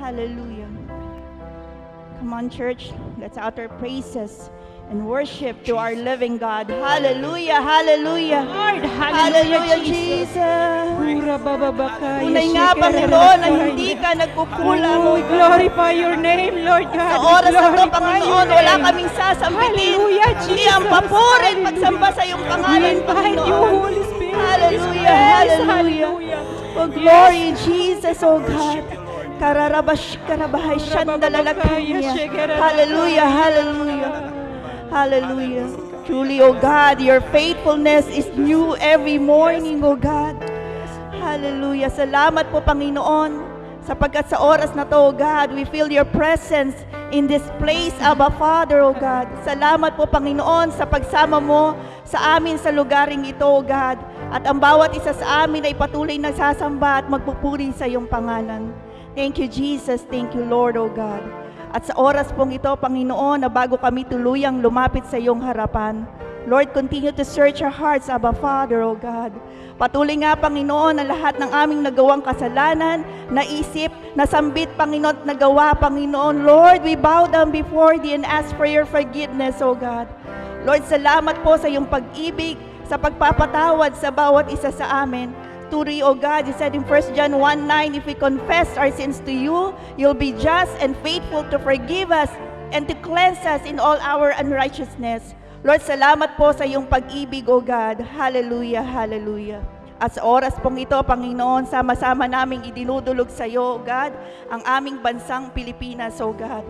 Hallelujah. Come on, church. Let's utter praises and worship to our living God. Hallelujah, hallelujah. Lord, Hallelujah, Jesus. Pura bababakaya, Tunay nga, Panginoon, na hindi ka nagkukulang. Oh, we glorify your name, Lord God. Sa We oras na ito, glorify Panginoon, your wala name. kaming sasambitin. Hallelujah, Hindi ang Jesus. papuri at Hallelujah. pagsamba sa iyong We pangalan, invite you, Panginoon. Holy Spirit. Hallelujah, hallelujah. Oh, glory, Jesus, oh God. Kararabash, karabahay, shandalalakanya. Hallelujah, hallelujah. Hallelujah. Truly, oh God, your faithfulness is new every morning, oh God. Hallelujah. Salamat po, Panginoon, sapagkat sa oras na to, oh God, we feel your presence in this place, Abba Father, oh God. Salamat po, Panginoon, sa pagsama mo sa amin sa lugaring ito, oh God. At ang bawat isa sa amin ay patuloy nagsasamba at magpupuri sa iyong pangalan. Thank you, Jesus. Thank you, Lord, oh God. At sa oras pong ito, Panginoon, na bago kami tuluyang lumapit sa iyong harapan, Lord, continue to search our hearts, Abba Father, O God. Patuloy nga, Panginoon, ang lahat ng aming nagawang kasalanan, naisip, nasambit, Panginoon, at nagawa, Panginoon. Lord, we bow down before Thee and ask for your forgiveness, O God. Lord, salamat po sa iyong pag-ibig, sa pagpapatawad sa bawat isa sa amin. Truly, O God, you said in 1 John 1:9, if we confess our sins to you, you'll be just and faithful to forgive us and to cleanse us in all our unrighteousness. Lord, salamat po sa iyong pag-ibig, O God. Hallelujah, hallelujah. At sa oras pong ito, Panginoon, sama-sama naming idinudulog sa iyo, O God, ang aming bansang Pilipinas, O God.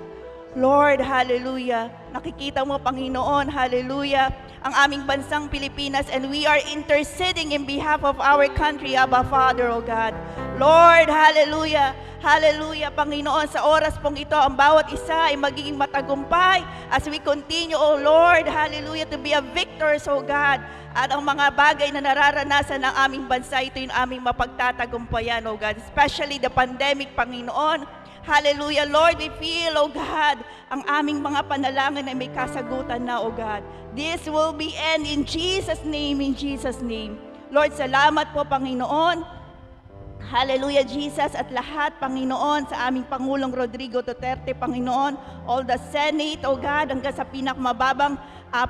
Lord, hallelujah. Nakikita mo, Panginoon, hallelujah, ang aming bansang Pilipinas, and we are interceding in behalf of our country, Abba Father, O God. Lord, hallelujah, hallelujah, Panginoon, sa oras pong ito, ang bawat isa ay magiging matagumpay as we continue, O Lord, hallelujah, to be a victors, O God. At ang mga bagay na nararanasan ng aming bansa, ito yung aming mapagtatagumpayan, O God. Especially the pandemic, Panginoon. Hallelujah, Lord, we feel, oh God, ang aming mga panalangin ay may kasagutan na, oh God. This will be end in Jesus' name, in Jesus' name. Lord, salamat po, Panginoon. Hallelujah, Jesus, at lahat, Panginoon, sa aming Pangulong Rodrigo Duterte, Panginoon, all the Senate, oh God, hanggang sa pinakmababang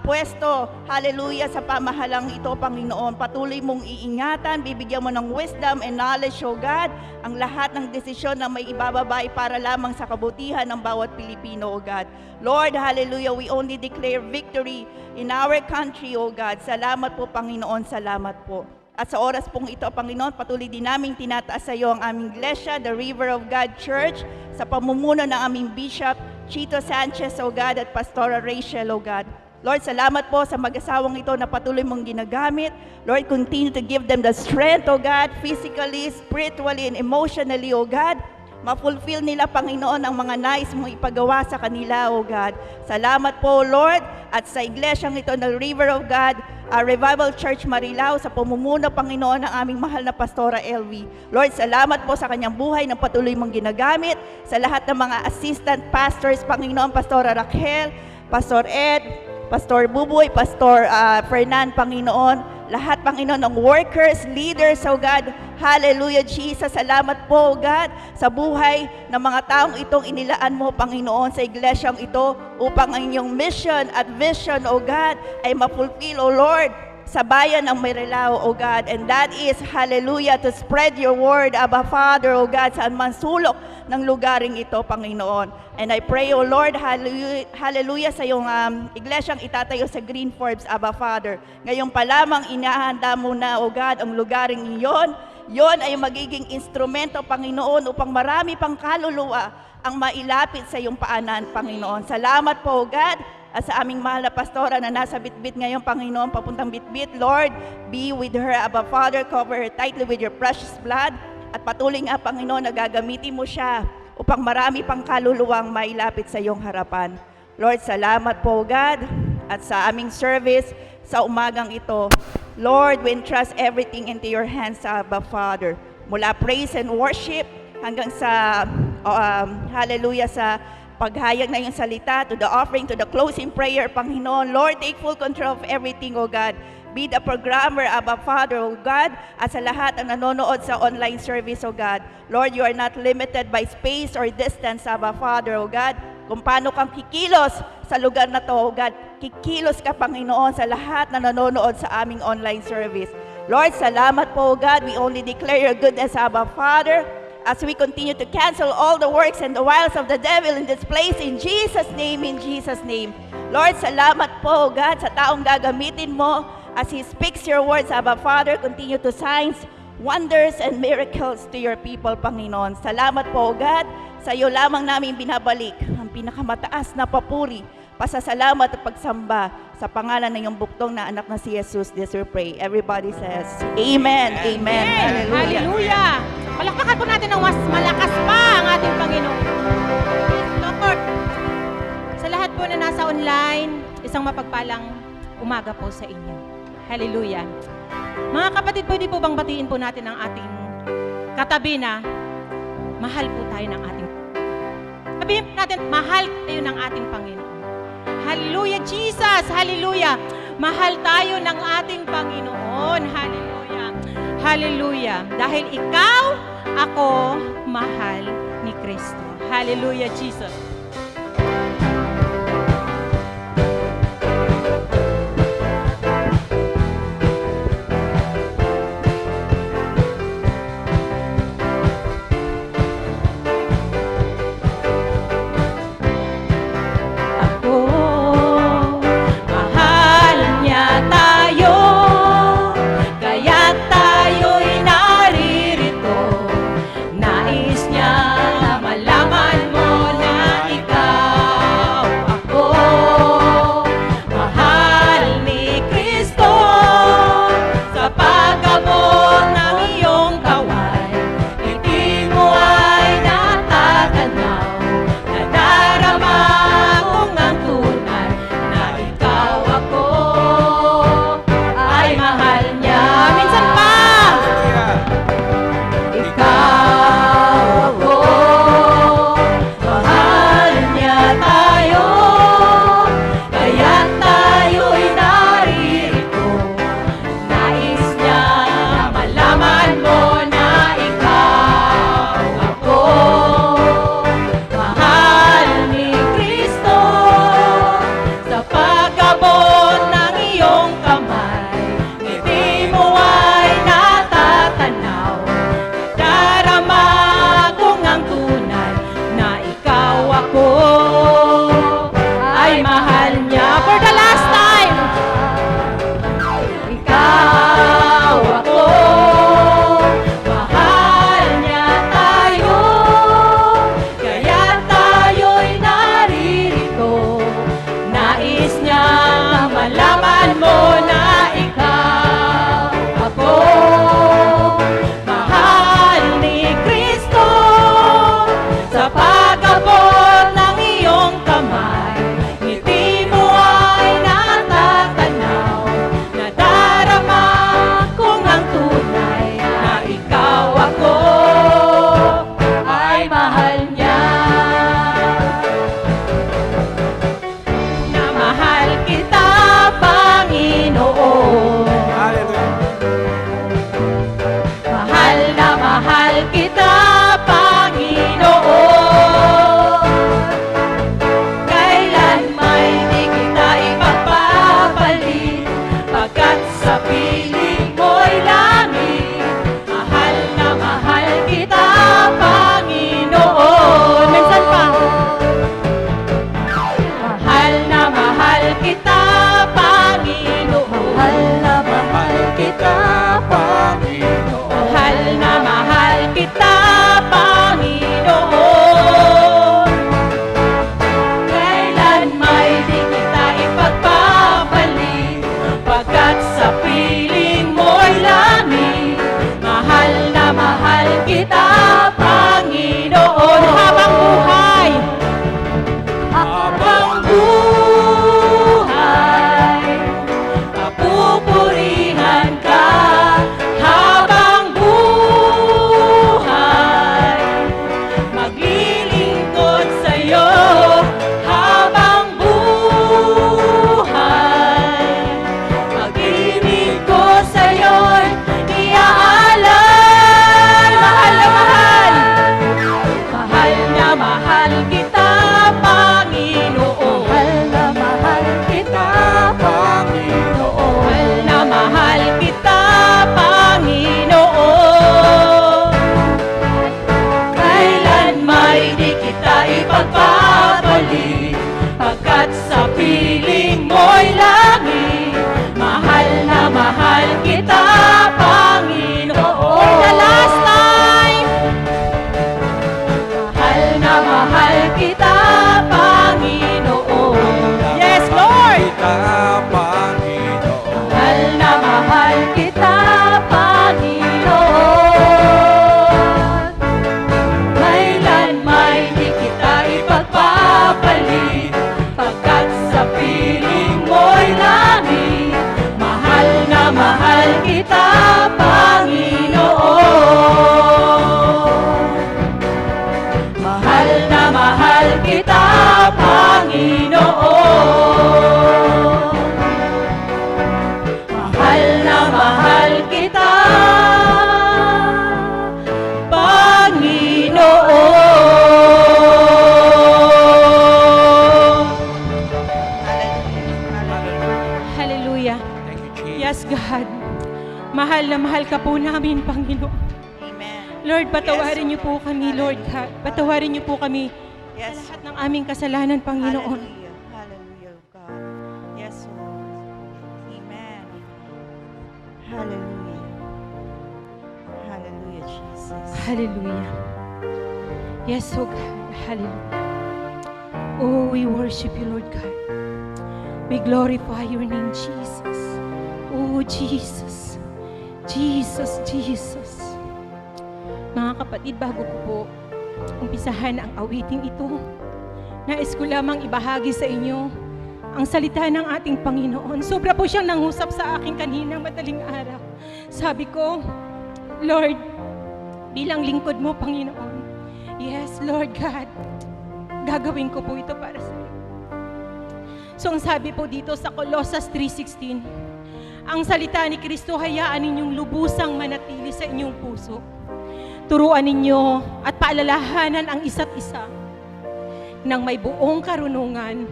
pwesto, hallelujah, sa pamahalang ito, Panginoon. Patuloy mong iingatan, bibigyan mo ng wisdom and knowledge, oh God, ang lahat ng desisyon na may ibababay para lamang sa kabutihan ng bawat Pilipino, oh God. Lord, hallelujah, we only declare victory in our country, oh God. Salamat po, Panginoon, salamat po. At sa oras pong ito, Panginoon, patuloy din namin tinataas sa iyo ang aming iglesia, the River of God Church, sa pamumuno ng aming Bishop, Chito Sanchez, O God, at Pastora Rachel, O God. Lord, salamat po sa mag-asawang ito na patuloy mong ginagamit. Lord, continue to give them the strength, O God, physically, spiritually, and emotionally, O God. Ma-fulfill nila, Panginoon, ang mga nais mong ipagawa sa kanila, O God. Salamat po, Lord, at sa iglesyang ito ng River of God, Revival Church Marilao, sa pamumuno, Panginoon, ng aming mahal na Pastora LV. Lord, salamat po sa kanyang buhay na patuloy mong ginagamit, sa lahat ng mga assistant pastors, Panginoon, Pastora Raquel, Pastor Ed, Pastor Buboy, Pastor Fernan, Panginoon, lahat, Panginoon, ng workers, leaders, oh God, hallelujah, Jesus, salamat po, oh God, sa buhay ng mga taong itong inilaan mo, Panginoon, sa iglesyang ito, upang ang inyong mission at vision, oh God, ay mapulfill, oh Lord, sa bayan ng Marilao, O God, and that is, hallelujah, to spread your word, Abba Father, O God, saan man sulok ng lugaring ito, Panginoon. And I pray, O Lord, hallelujah, sa iyong iglesyang itatayo sa Green Forbes, Abba Father. Ngayon pa lamang inahanda mo na, O God, ang lugaring iyon. Yon ay magiging instrumento, Panginoon, upang marami pang kaluluwa ang mailapit sa iyong paanan, Panginoon. Salamat po, O God, at sa aming mahal na pastora na nasa Bitbit ngayon, Panginoon, papuntang Bitbit. Lord, be with her, Abba Father, cover her tightly with your precious blood. At patuloy nga, Panginoon, na gagamitin mo siya upang marami pang kaluluwang mailapit sa iyong harapan. Lord, salamat po, God, at sa aming service sa umagang ito. Lord, we entrust everything into your hands, Abba Father. Mula praise and worship hanggang sa, hallelujah, sa paghayag na yung salita, to the offering, to the closing prayer, Panginoon. Lord, take full control of everything, O God. be the programmer, Abba Father, O God, at sa lahat ang nanonood sa online service, O God. Lord, you are not limited by space or distance, Abba Father, O God. Kung paano kang kikilos sa lugar na to, O God, kikilos ka, Panginoon, sa lahat na nanonood sa aming online service. Lord, salamat po, O God. We only declare your goodness, Abba Father, as we continue to cancel all the works and the wiles of the devil in this place, in Jesus' name, in Jesus' name. Lord, salamat po, God, sa taong gagamitin mo as He speaks your words, Abba Father. Continue to signs, wonders, and miracles to your people, Panginoon. Salamat po, God. Sa iyo lamang namin binabalik ang pinakamataas na papuri, pasasalamat at pagsamba sa pangalan ng iyong buktong na anak na si Jesus. This we pray. Everybody says, Amen. Amen. Hallelujah. Hallelujah. Palakpakan po natin ng mas malakas pa ang ating Panginoon. Lord, sa lahat po na nasa online, isang mapagpalang umaga po sa inyo. Hallelujah. Mga kapatid, pwede po bang batiin po natin ang ating katabi na mahal po tayo ng ating sabihin po natin, mahal tayo ng ating Panginoon. Hallelujah, Jesus! Hallelujah! Mahal tayo ng ating Panginoon. Hallelujah! Hallelujah! Dahil ikaw, ako, mahal ni Kristo. Hallelujah, Jesus! Nais niya malaman mo na Panginoon. Amen. Lord, patawarin Yes, niyo po kami, Lord God. Patawarin niyo po kami sa Yes. lahat ng aming kasalanan, Panginoon. Hallelujah. Hallelujah, God. Yes, Lord. Amen. Hallelujah. Hallelujah, Jesus. Hallelujah. Yes, oh God. Hallelujah. Oh, we worship you, Lord God. We glorify your name, Jesus. Oh, Jesus. Jesus, Jesus. Mga kapatid, bago ko po umpisahan ang awiting ito, nais ko lamang ibahagi sa inyo ang salita ng ating Panginoon. Sobra po siyang nangusap sa akin kanina madaling araw. Sabi ko, Lord, bilang lingkod mo, Panginoon, yes, Lord God, gagawin ko po ito para sa iyo. So, ang sabi po dito sa Colossus 3:16, ang salita ni Kristo, hayaan ninyong lubusang manatili sa inyong puso. Turuan ninyo at paalalahanan ang isa't isa nang may buong karunungan,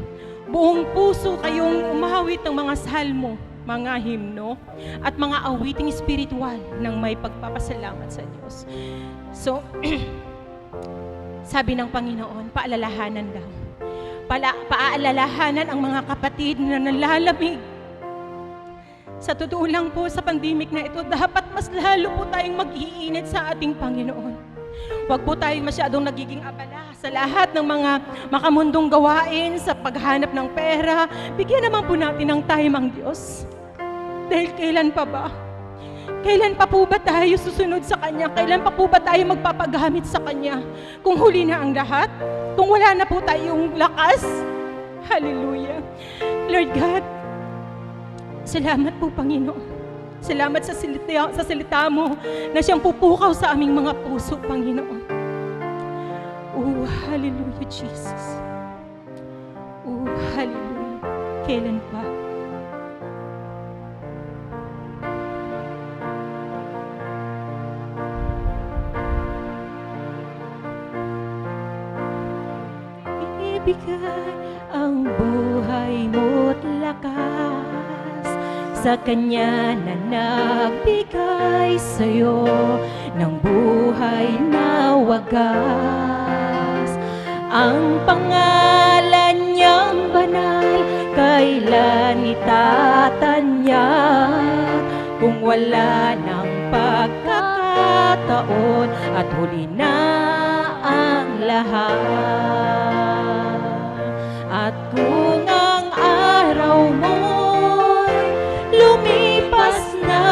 buong puso kayong umawit ng mga salmo, mga himno, at mga awiting espiritual nang may pagpapasalamat sa Diyos. So, sabi ng Panginoon, paalalahanan daw. Paalalahanan ang mga kapatid na nalalamig. Sa totoo lang po, sa pandemic na ito, dapat mas lalo po tayong mag-iinit sa ating Panginoon. Huwag po tayong masyadong nagiging abala sa lahat ng mga makamundong gawain, sa paghanap ng pera. Bigyan naman po natin ng time ang Diyos. Dahil kailan pa ba? Kailan pa po ba tayo susunod sa Kanya? Kailan pa po ba tayo magpapagamit sa Kanya? Kung huli na ang lahat? Kung wala na po tayong lakas? Hallelujah. Lord God, salamat po, Panginoon. Salamat sa salita mo na siyang pupukaw sa aming mga puso, Panginoon. Oh, hallelujah, Jesus. Oh, hallelujah. Kailan pa? Ibigay ang buhay mo't lakas sa Kanya na nagbigay sa'yo ng buhay na wagas. Ang pangalan niyang banal, kailan itatanyag kung wala ng pagkakataon at huli na ang lahat. At kung ang araw mo'y lumipas na,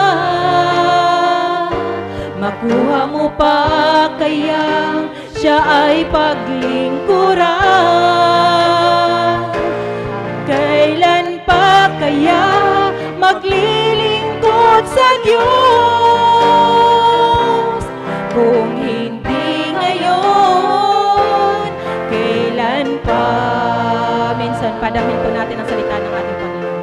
makuha mo pa kayang siya ay paglingkuran? Kailan pa kaya maglilingkod sa Diyos? Kung hindi ngayon, kailan pa? Minsan, padamin po natin ang salita ng ating Panginoon.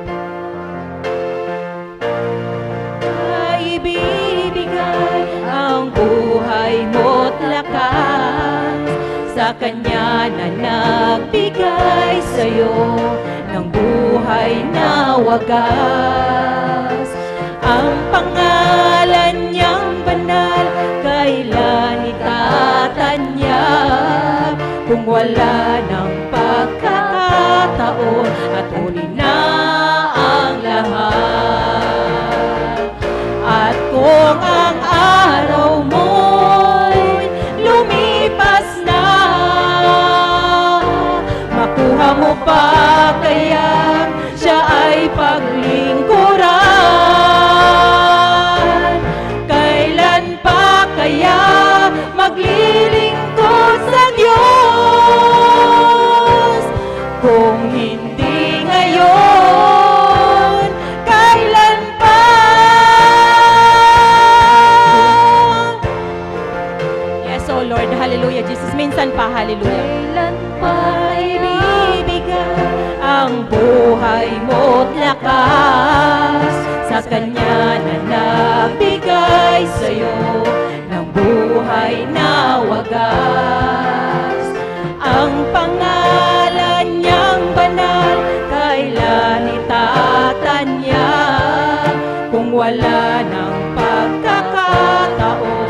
Ibibigay ang buhay mo't lakas sa Kanya na nagbigay sa'yo ng buhay na wagas. Ang pangalan niyang banal, kailan itatanyag kung wala ng pagkakataon at huli na ang lahat. At kung ang araw mo'y lumipas na, makuha mo pa kaya siya ay paglingkuran? Kailan pa kaya maglilingkod sa Diyos? Kung hindi ngayon, kailan pa? Yes, oh Lord, hallelujah, Jesus. Minsan pa, hallelujah. Kailan pa ibibigay ang buhay mo't lakas sa Kanya na nagbigay sa'yo ng buhay na wagas? Ang pangalan niyang banal, kailan itatanyag kung wala ng pagkakataon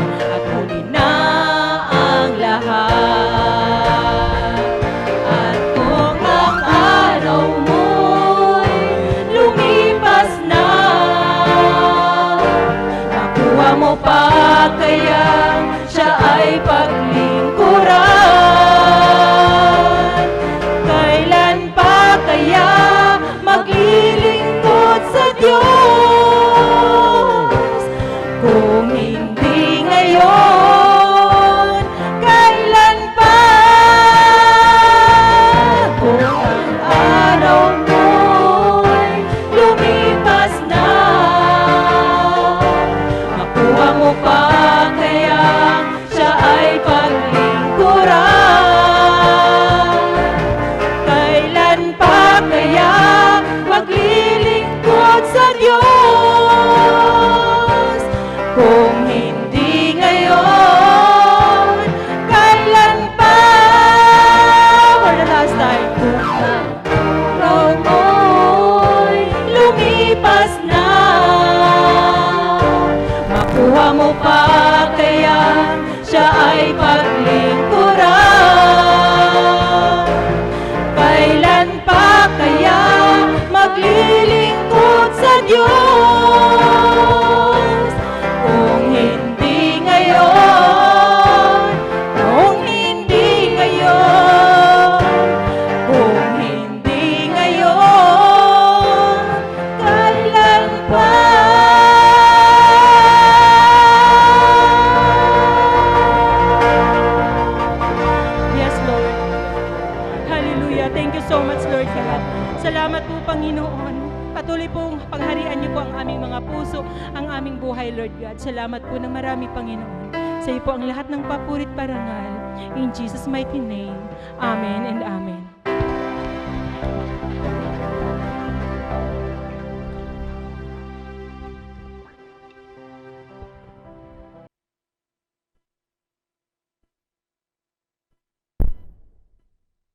Panginoon. Patuloy pong pangharian niyo po ang aming mga puso, ang aming buhay, Lord God. Salamat po ng marami, Panginoon. Sa iyo po ang lahat ng papurit parangal. In Jesus' mighty name. Amen and amen.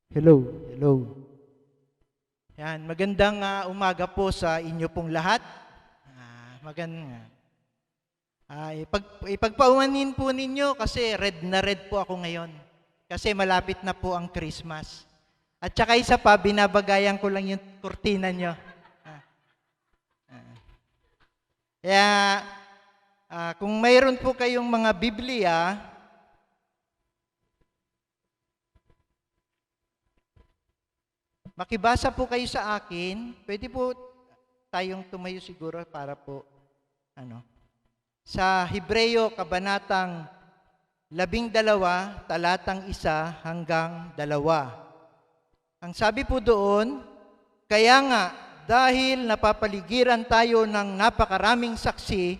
Hello, hello. Yan, magandang umaga po sa inyo pong lahat. Magandang. Ipagpaumanin po ninyo kasi red na red po ako ngayon. Kasi malapit na po ang Christmas. At saka isa pa, binabagayan ko lang yung kurtina nyo. Kaya, kung mayroon po kayong mga Biblia, makibasa po kayo sa akin. Pwede po tayong tumayo siguro para po, sa Hebreo, Kabanatang 12, talatang 1 hanggang 2. Ang sabi po doon, kaya nga, dahil napapaligiran tayo ng napakaraming saksi,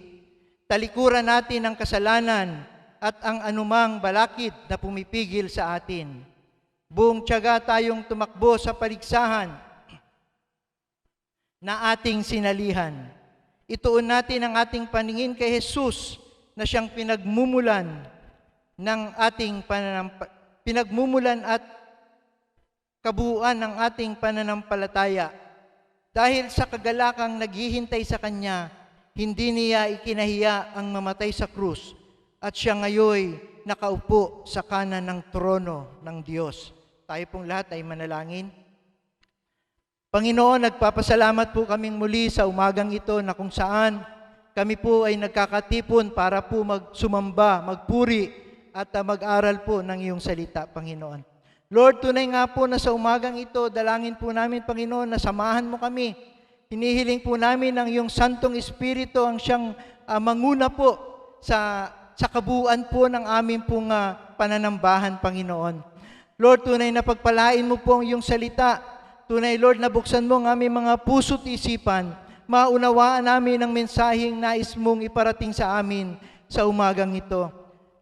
talikuran natin ang kasalanan at ang anumang balakid na pumipigil sa atin. Buong tiyaga tayong tumakbo sa paligsahan na ating sinalihan. Ituon natin ang ating paningin kay Jesus na siyang pinagmumulan ng ating pinagmumulan at kabuuan ng ating pananampalataya. Dahil sa kagalakang naghihintay sa Kanya, hindi niya ikinahiya ang mamatay sa krus at siya ngayoy nakaupo sa kanan ng trono ng Diyos. Tayo pong lahat ay manalangin. Panginoon, nagpapasalamat po kaming muli sa umagang ito na kung saan kami po ay nagkakatipon para po magsumamba, magpuri at mag-aral po ng iyong salita, Panginoon. Lord, tunay nga po na sa umagang ito, dalangin po namin, Panginoon, na samahan mo kami. Hinihiling po namin ang iyong Santong Espiritu ang siyang manguna po sa kabuuan po ng aming pong pananambahan, Panginoon. Lord, tunay na pagpalain mo po ang iyong salita. Tunay, Lord, na buksan mo ang aming mga puso't isipan. Maunawaan namin ang mensaheng nais mong iparating sa amin sa umagang ito.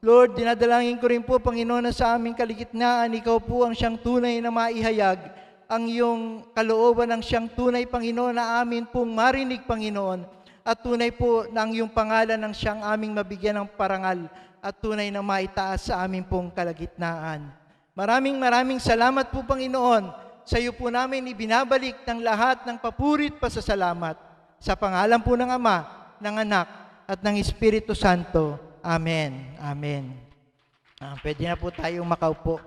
Lord, dinadalangin ko rin po, Panginoon, na sa aming kaligitnaan, ikaw po ang siyang tunay na maihayag, ang iyong kalooban ng siyang tunay, Panginoon, na amin pong marinig, Panginoon, at tunay po na ang iyong pangalan ng siyang aming mabigyan ng parangal at tunay na maitaas sa aming pong kalagitnaan. Maraming salamat po, Panginoon. Sa iyo po namin ibinabalik ng lahat ng papurit pasasalamat. Sa pangalan po ng Ama, ng Anak, at ng Espiritu Santo. Amen. Amen. Pwede na po tayong makaupo.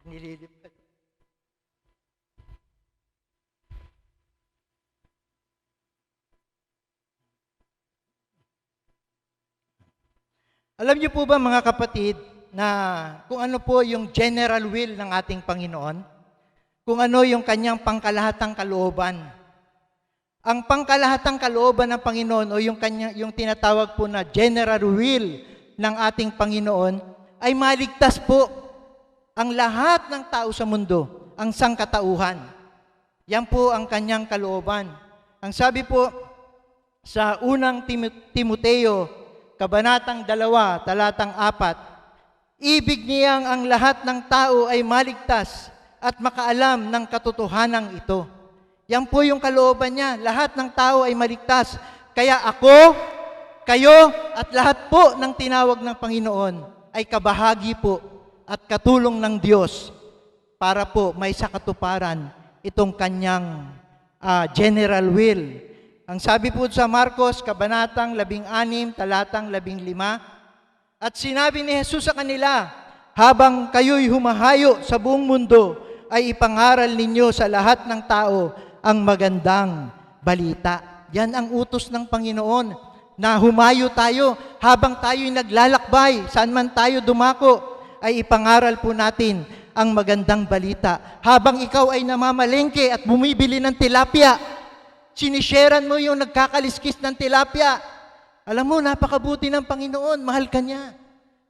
Nililipat. Alam niyo po ba, mga kapatid, na kung ano po yung general will ng ating Panginoon, kung ano yung kanyang pangkalahatang kalooban. Ang pangkalahatang kalooban ng Panginoon o yung tinatawag po na general will ng ating Panginoon ay maligtas po ang lahat ng tao sa mundo, ang sangkatauhan. Yan po ang kanyang kalooban. Ang sabi po sa unang Timoteo, Kabanatang 2, talatang 4, ibig niyang ang lahat ng tao ay maligtas at makaalam ng katotohanan ito. Yan po yung kalooban niya. Lahat ng tao ay maligtas. Kaya ako, kayo, at lahat po ng tinawag ng Panginoon ay kabahagi po at katulong ng Diyos para po may sakatuparan itong kanyang general will. Ang sabi po sa Marcos, Kabanatang 16, talatang 15, at sinabi ni Jesus sa kanila, habang kayo'y humahayo sa buong mundo, ay ipangaral ninyo sa lahat ng tao ang magandang balita. Yan ang utos ng Panginoon, na humayo tayo habang tayo'y naglalakbay, saan man tayo dumako, ay ipangaral po natin ang magandang balita. Habang ikaw ay namamalengke at bumibili ng tilapia, sinisharean mo yung nagkakaliskis ng tilapia. Alam mo, napakabuti ng Panginoon, mahal ka niya.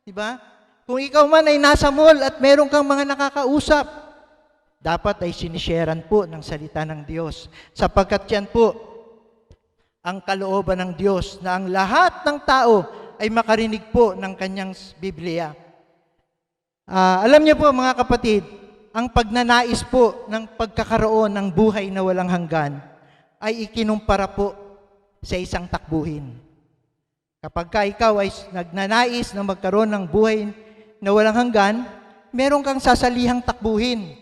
Diba? Kung ikaw man ay nasa mall at meron kang mga nakakausap, dapat ay sinisharean po ng salita ng Diyos. Sapagkat yan po ang kalooban ng Diyos na ang lahat ng tao ay makarinig po ng kanyang Biblia. Alam niyo po mga kapatid, ang pagnanais po ng pagkakaroon ng buhay na walang hanggan ay ikinumpara po sa isang takbuhin. Kapag ka ikaw ay nagnanais na magkaroon ng buhay na walang hanggan, meron kang sasalihang takbuhin.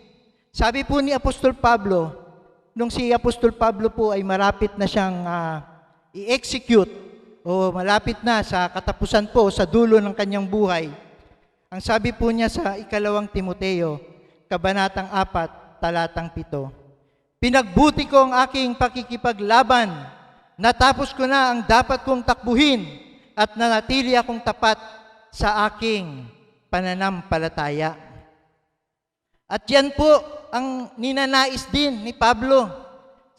Sabi po ni Apostol Pablo, nung si Apostol Pablo po ay malapit na siyang i-execute o malapit na sa katapusan po, sa dulo ng kanyang buhay, ang sabi po niya sa 2 Timoteo, Kabanatang 4, Talatang 7, pinagbuti ko ang aking pakikipaglaban, natapos ko na ang dapat kong takbuhin, at nanatili akong tapat sa aking pananampalataya. At yan po ang ninanais din ni Pablo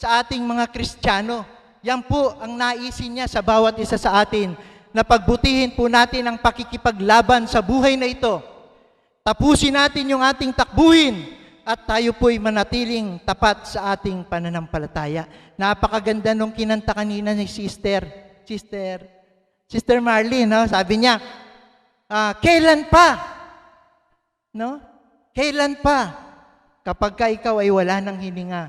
sa ating mga Kristiyano. Yan po ang naisin niya sa bawat isa sa atin, na pagbutihin po natin ang pakikipaglaban sa buhay na ito. Tapusin natin yung ating takbuhin at tayo po'y manatiling tapat sa ating pananampalataya. Napakaganda nung kinanta kanina ni Sister Marlene, no? Sabi niya, kailan pa? No? Kailan pa? Kapag ka ikaw ay wala ng hininga,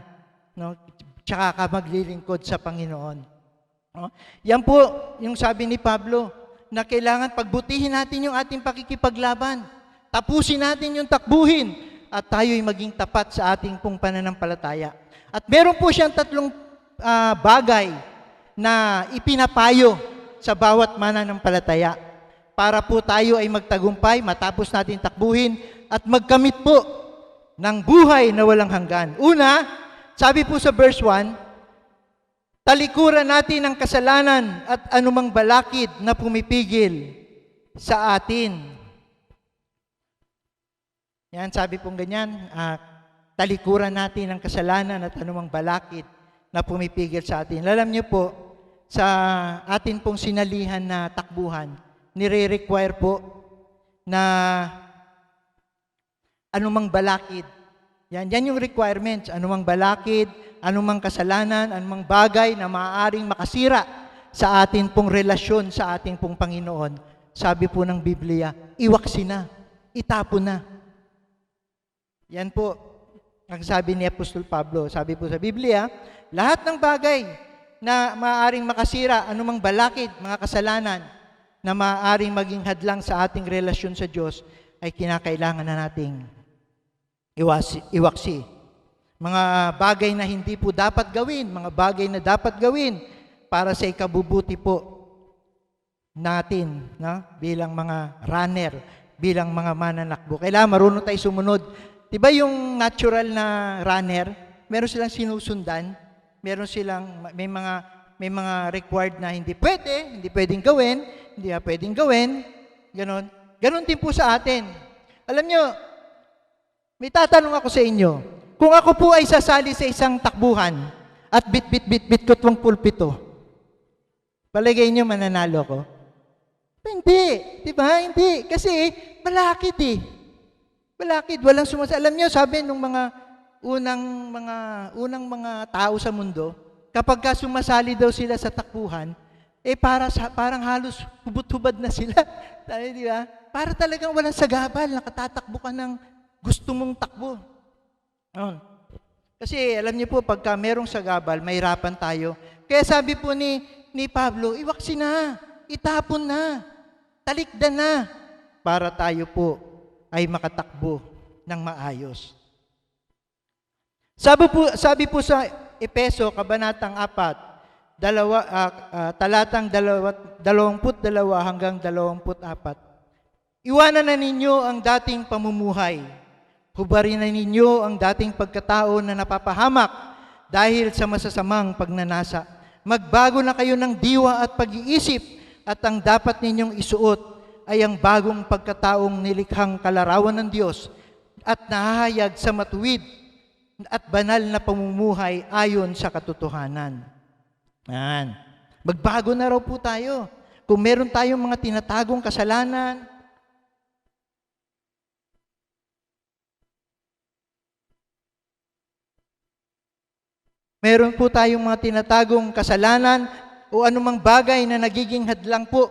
no? Tsaka ka maglilingkod sa Panginoon. No? Yan po yung sabi ni Pablo, na kailangan pagbutihin natin yung ating pakikipaglaban. Tapusin natin yung takbuhin at tayo'y maging tapat sa ating pong pananampalataya. At meron po siyang 3 bagay na ipinapayo sa bawat mananampalataya para po tayo ay magtagumpay, matapos natin takbuhin at magkamit po ng buhay na walang hanggan. Una, sabi po sa verse 1, talikuran natin ang kasalanan at anumang balakid na pumipigil sa atin. Yan, sabi pong ganyan, talikuran natin ang kasalanan at anumang balakid na pumipigil sa atin. Alam niyo po, sa atin pong sinalihan na takbuhan, nire-require po na anumang balakid. Yan yung requirements, anumang balakid, anumang kasalanan, anumang bagay na maaaring makasira sa atin pong relasyon sa ating pong Panginoon. Sabi po ng Biblia, iwaksi na, itapon na. Yan po ang sabi ni Apostol Pablo. Sabi po sa Biblia, lahat ng bagay na maaaring makasira, anumang balakid, mga kasalanan, na maaaring maging hadlang sa ating relasyon sa Diyos, ay kinakailangan na nating iwaksi. Mga bagay na hindi po dapat gawin, mga bagay na dapat gawin para sa ikabubuti po natin, no? Bilang mga runner, bilang mga mananakbo. Kailangan marunong tayo sumunod. Diba yung natural na runner, meron silang sinusundan, meron silang, may mga required na hindi pwedeng gawin, hindi pwedeng gawin, ganon. Ganon din po sa atin. Alam nyo, may tatanong ako sa inyo, kung ako po ay sasali sa isang takbuhan at bit ko tuwang pulpito, palagay nyo mananalo ko? Hindi, di ba? Hindi. Kasi malakit eh. Malakit, walang sumasali. Alam nyo, sabi nung unang mga tao sa mundo, kapag ka sumasali daw sila sa takbuhan, parang halos hubot-hubad na sila. Di ba? Para talagang walang sagabal, nakatatakbo ka ng gusto mong takbo. Kasi alam niyo po, pagka merong sagabal, mahirapan tayo. Kaya sabi po ni Pablo, iwaksi na, itapon na, talikdan na, para tayo po ay makatakbo ng maayos. Sabi po sa Epeso, Kabanatang 4, talatang 22 hanggang 24. Iwanan na ninyo ang dating pamumuhay. Hubarin na ninyo ang dating pagkatao na napapahamak dahil sa masasamang pagnanasa. Magbago na kayo ng diwa at pag-iisip, at ang dapat ninyong isuot ay ang bagong pagkataong nilikhang kalarawan ng Diyos at nahahayag sa matuwid at banal na pamumuhay ayon sa katotohanan. Yan. Magbago na raw po tayo. Kung meron tayong mga tinatagong kasalanan, Meron po tayong mga tinatagong kasalanan o anumang bagay na nagiging hadlang po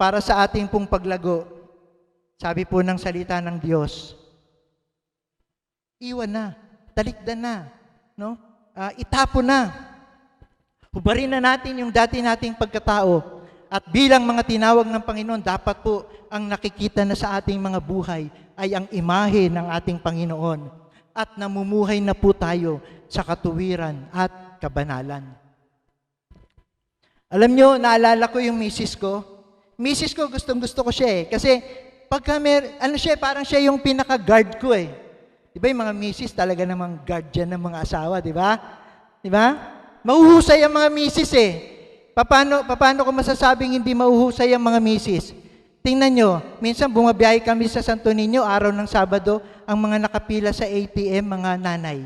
para sa ating pong paglago. Sabi po ng salita ng Diyos, iwan na, talikdan na, no? Itapon na. Hubarin na natin yung dati nating pagkatao. At bilang mga tinawag ng Panginoon, dapat po ang nakikita na sa ating mga buhay ay ang imahe ng ating Panginoon. At namumuhay na po tayo sa katuwiran at kabanalan. Alam nyo, naalala ko yung misis ko. Misis ko, gustong-gusto ko siya eh. Kasi pagka parang siya yung pinaka-guard ko eh. Di ba yung mga misis talaga namang guardian ng mga asawa, di ba? Di ba? Mahuhusay ang mga misis eh. Paano ko masasabing hindi mahuhusay ang mga misis? Tingnan nyo, minsan bumabiyahe kami sa Santo Niño, araw ng Sabado, ang mga nakapila sa ATM, mga nanay.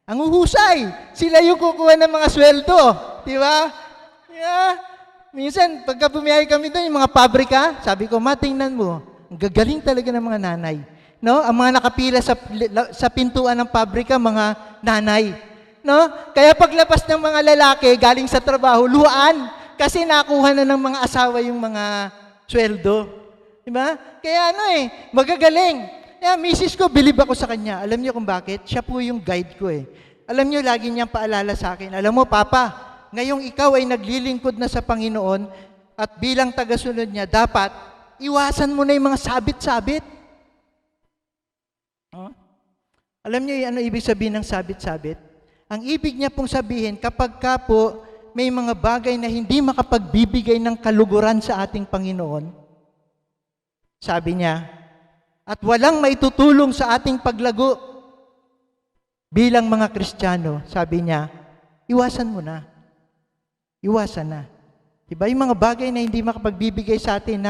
Ang uhusay! Sila yung kukuha ng mga sweldo. Di ba? Yeah. Minsan, pagka bumiyahe kami doon, yung mga pabrika, sabi ko, tingnan mo, ang gagaling talaga ng mga nanay. No? Ang mga nakapila sa pintuan ng pabrika, mga nanay. No? Kaya paglabas ng mga lalaki galing sa trabaho, luhaan kasi nakuha na ng mga asawa yung mga sweldo. Di ba? Kaya magagaling. Kaya misis ko, bilib ako sa kanya. Alam niyo kung bakit? Siya po yung guide ko eh. Alam niyo, lagi niyang paalala sa akin, alam mo, Papa, ngayong ikaw ay naglilingkod na sa Panginoon at bilang tagasunod niya, dapat iwasan mo na yung mga sabit-sabit. Alam niyo ano ibig sabihin ng sabit-sabit? Ang ibig niya pong sabihin, kapag ka po may mga bagay na hindi makapagbibigay ng kaluguran sa ating Panginoon, sabi niya, at walang maitutulong sa ating paglago bilang mga Kristiyano, sabi niya, iwasan mo na. Iwasan na. Diba? Yung mga bagay na hindi makapagbibigay sa atin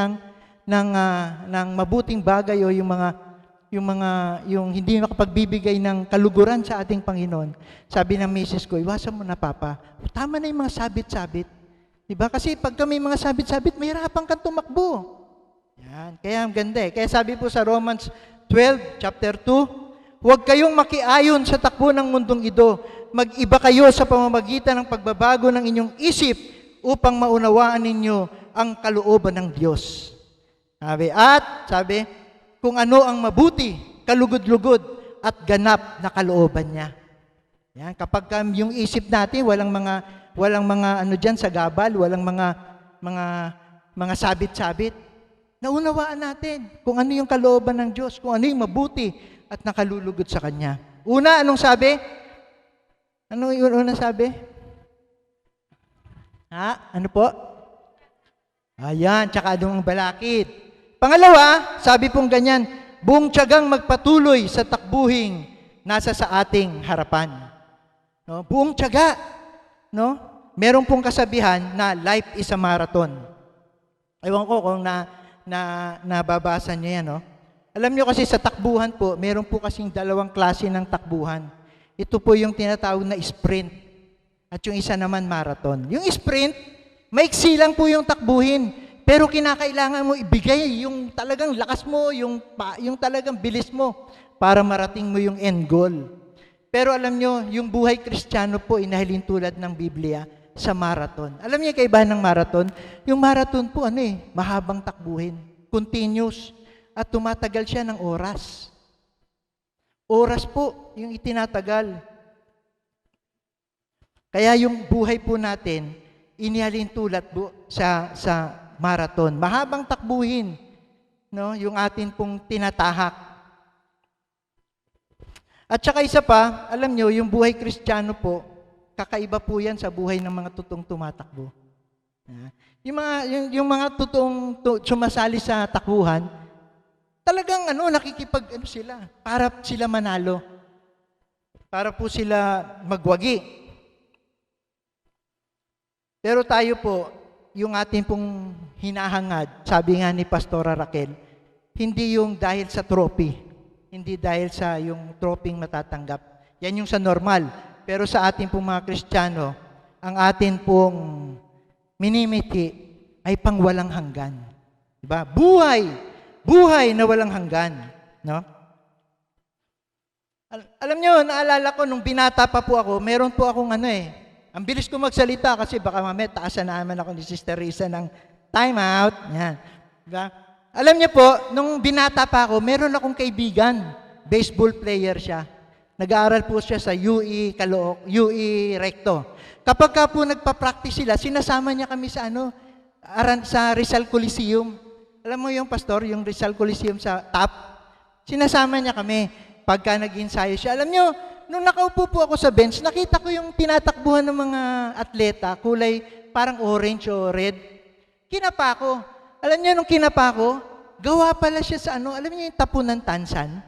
ng mabuting bagay o yung hindi makapagbibigay ng kaluguran sa ating Panginoon. Sabi ng misis ko, iwasan mo na, Papa. Tama na yung mga sabit-sabit. Diba? Kasi pagka may mga sabit-sabit, mahirapan kang tumakbo. Yan. Kaya ang ganda eh. Kaya sabi po sa Romans 12, chapter 2, huwag kayong makiayon sa takbo ng mundong ito. Mag-iba kayo sa pamamagitan ng pagbabago ng inyong isip upang maunawaan ninyo ang kalooban ng Diyos. Sabi, kung ano ang mabuti, kalugod-lugod, at ganap na kalooban niya. Yan. Kapag yung isip natin, walang mga dyan sa gabal, walang mga sabit-sabit, naunawaan natin kung ano yung kalooban ng Diyos, kung ano yung mabuti at nakalulugod sa Kanya. Una, anong sabi? Ano yung una sabi? Ano po? Ayan, tsaka anong balakid. Pangalawa, sabi pong ganyan, buong tiyagang magpatuloy sa takbuhing nasa sa ating harapan. No? Buong tiyaga. No? Meron pong kasabihan na life is a marathon. Ewan ko kung nababasa niyo yan. No? Alam niyo kasi sa takbuhan po, meron po kasing dalawang klase ng takbuhan. Ito po yung tinatawag na sprint at yung isa naman marathon. Yung sprint, maiksi lang po yung takbuhin, pero kinakailangan mo ibigay yung talagang lakas mo, yung talagang bilis mo para marating mo yung end goal. Pero alam nyo, yung buhay Kristiyano po inahalin tulad ng Biblia sa marathon. Alam niyo kaibahan ng marathon? Yung marathon po mahabang takbuhin, continuous, at tumatagal siya ng oras. Oras po yung itinatagal. Kaya yung buhay po natin, inihalin tulad po sa marathon. Mahabang takbuhin, no? Yung atin pong tinatahak. At saka isa pa, alam nyo, yung buhay Kristiyano po, kakaiba po yan sa buhay ng mga totoong tumatakbo. Yung mga totoong sumasali sa takbuhan, talagang sila para sila manalo. Para po sila magwagi. Pero tayo po, yung ating pong hinahangad, sabi nga ni Pastora Raquel, hindi yung dahil sa trophy, hindi dahil sa yung trophyng matatanggap. Yan yung sa normal. Pero sa ating pong mga Kristiyano, ang atin pong minimiti ay pang walang hanggan. Diba? Buhay na walang hanggan, no? Alam nyo, naalala ko, nung binata pa po ako, meron po akong ang bilis ko magsalita kasi baka mamaya taasan naman ako ni Sister Risa ng time out. Yan. Diba? Alam niyo po, nung binata pa ako, meron akong kaibigan, baseball player siya. Nag-aaral po siya sa UE Calooc, UE Recto. Kapag ka po nagpa-practice sila, sinasama niya kami sa sa Rizal Coliseum. Alam mo yung pastor, yung Rizal Coliseum sa top? Sinasama niya kami pagka nag-ensayo siya. Alam niyo, nung nakaupo po ako sa bench, nakita ko yung tinatakbuhan ng mga atleta, kulay parang orange o red. Kinapa ko. Alam niyo, nung kinapa ko, gawa pala siya sa alam niyo yung tapo ng tansan?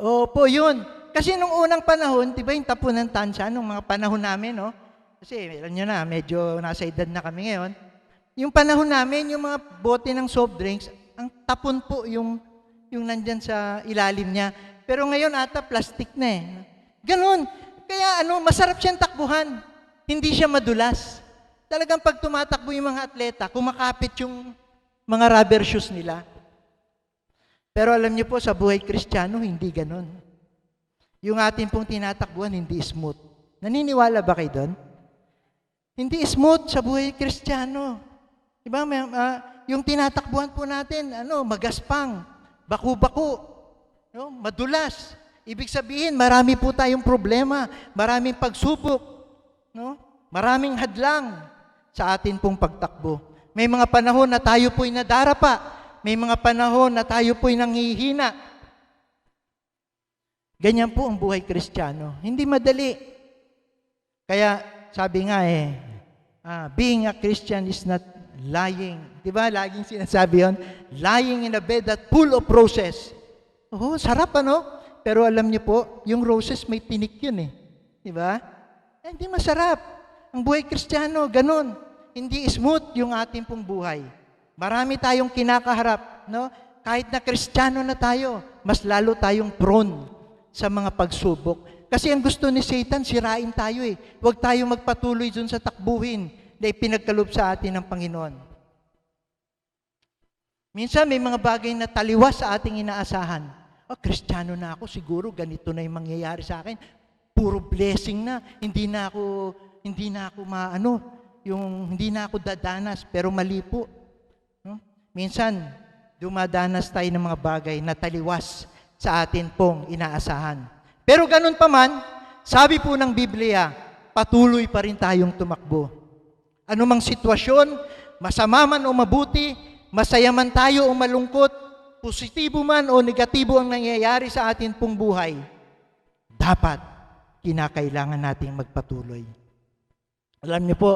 Opo, yun. Kasi nung unang panahon, di ba yung tapo ng tansan, nung mga panahon namin, no? Kasi, alam niyo na, medyo nasa edad na kami ngayon. Yung panahon namin, yung mga bote ng soft drinks, ang tapon po yung nandyan sa ilalim niya. Pero ngayon ata plastic na eh. Ganun. Kaya masarap siyang takbuhan. Hindi siya madulas. Talagang pag tumatakbo yung mga atleta, kumakapit yung mga rubber shoes nila. Pero alam niyo po, sa buhay Kristiyano, hindi ganun. Yung ating pong tinatakbuhan, hindi smooth. Naniniwala ba kayo doon? Hindi smooth sa buhay Kristiyano. Diba? Yung tinatakbuhan po natin, magaspang, baku-baku. No, madulas. Ibig sabihin, marami po tayong problema, maraming pagsubok, no? Maraming hadlang sa atin pong pagtakbo. May mga panahon na tayo po'y nadarapa, may mga panahon na tayo po'y nanghihina. Ganyan po ang buhay Kristiyano. Hindi madali. Kaya sabi nga being a Christian is not lying. Di ba? Laging sinasabi yun, lying in a bed that full of roses. Oh, sarap Pero alam niyo po, yung roses may tinik yun Di ba? Hindi masarap. Ang buhay Kristiyano, ganun. Hindi smooth yung ating pong buhay. Marami tayong kinakaharap, no? Kahit na Kristiyano na tayo, mas lalo tayong prone sa mga pagsubok. Kasi ang gusto ni Satan, sirain tayo Huwag tayong magpatuloy dun sa takbuhin na ipinagkaloob sa atin ng Panginoon. Minsan may mga bagay na taliwas sa ating inaasahan. Kristiyano na ako, siguro ganito na yung mangyayari sa akin. Puro blessing na. Hindi na ako dadanas, pero mali po. No? Minsan, dumadanas tayo ng mga bagay na taliwas sa atin pong inaasahan. Pero ganun pa man, sabi po ng Biblia, patuloy pa rin tayong tumakbo. Anumang sitwasyon, masama man o mabuti, masaya man tayo o malungkot, positibo man o negatibo ang nangyayari sa atin pong buhay, dapat kinakailangan nating magpatuloy. Alam niyo po,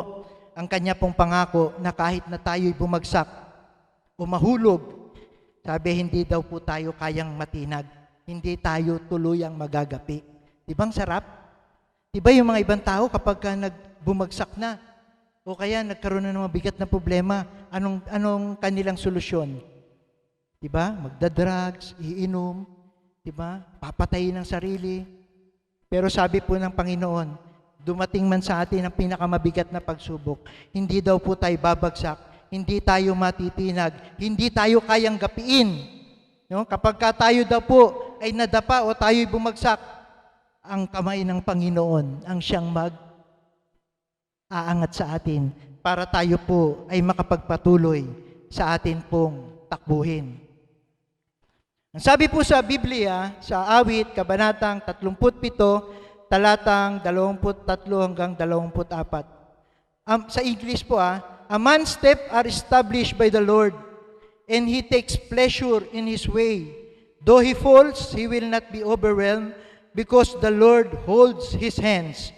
ang kanya pong pangako na kahit na tayo'y bumagsak o mahulog, sabi hindi daw po tayo kayang matinag, hindi tayo tuluyang magagapi. Di ba ang sarap? Di ba yung mga ibang tao kapag nagbumagsak na o kaya nagkaroon na ng mabigat na problema, anong kanilang solusyon? Diba? Magda-drugs, iinom, diba? Papatayin ng sarili. Pero sabi po ng Panginoon, dumating man sa atin ang pinakamabigat na pagsubok, hindi daw po tayo babagsak, hindi tayo matitinag, hindi tayo kayang gapiin. No? Kapag tayo daw po ay nadapa o tayo'y bumagsak, ang kamay ng Panginoon ang siyang mag-aangat sa atin para tayo po ay makapagpatuloy sa atin pong takbuhin. Ang sabi po sa Biblia, sa Awit, Kabanatang 37, talatang 23 hanggang 24. Sa English po, a man's steps are established by the Lord, and he takes pleasure in his way. Though he falls, he will not be overwhelmed, because the Lord holds his hands.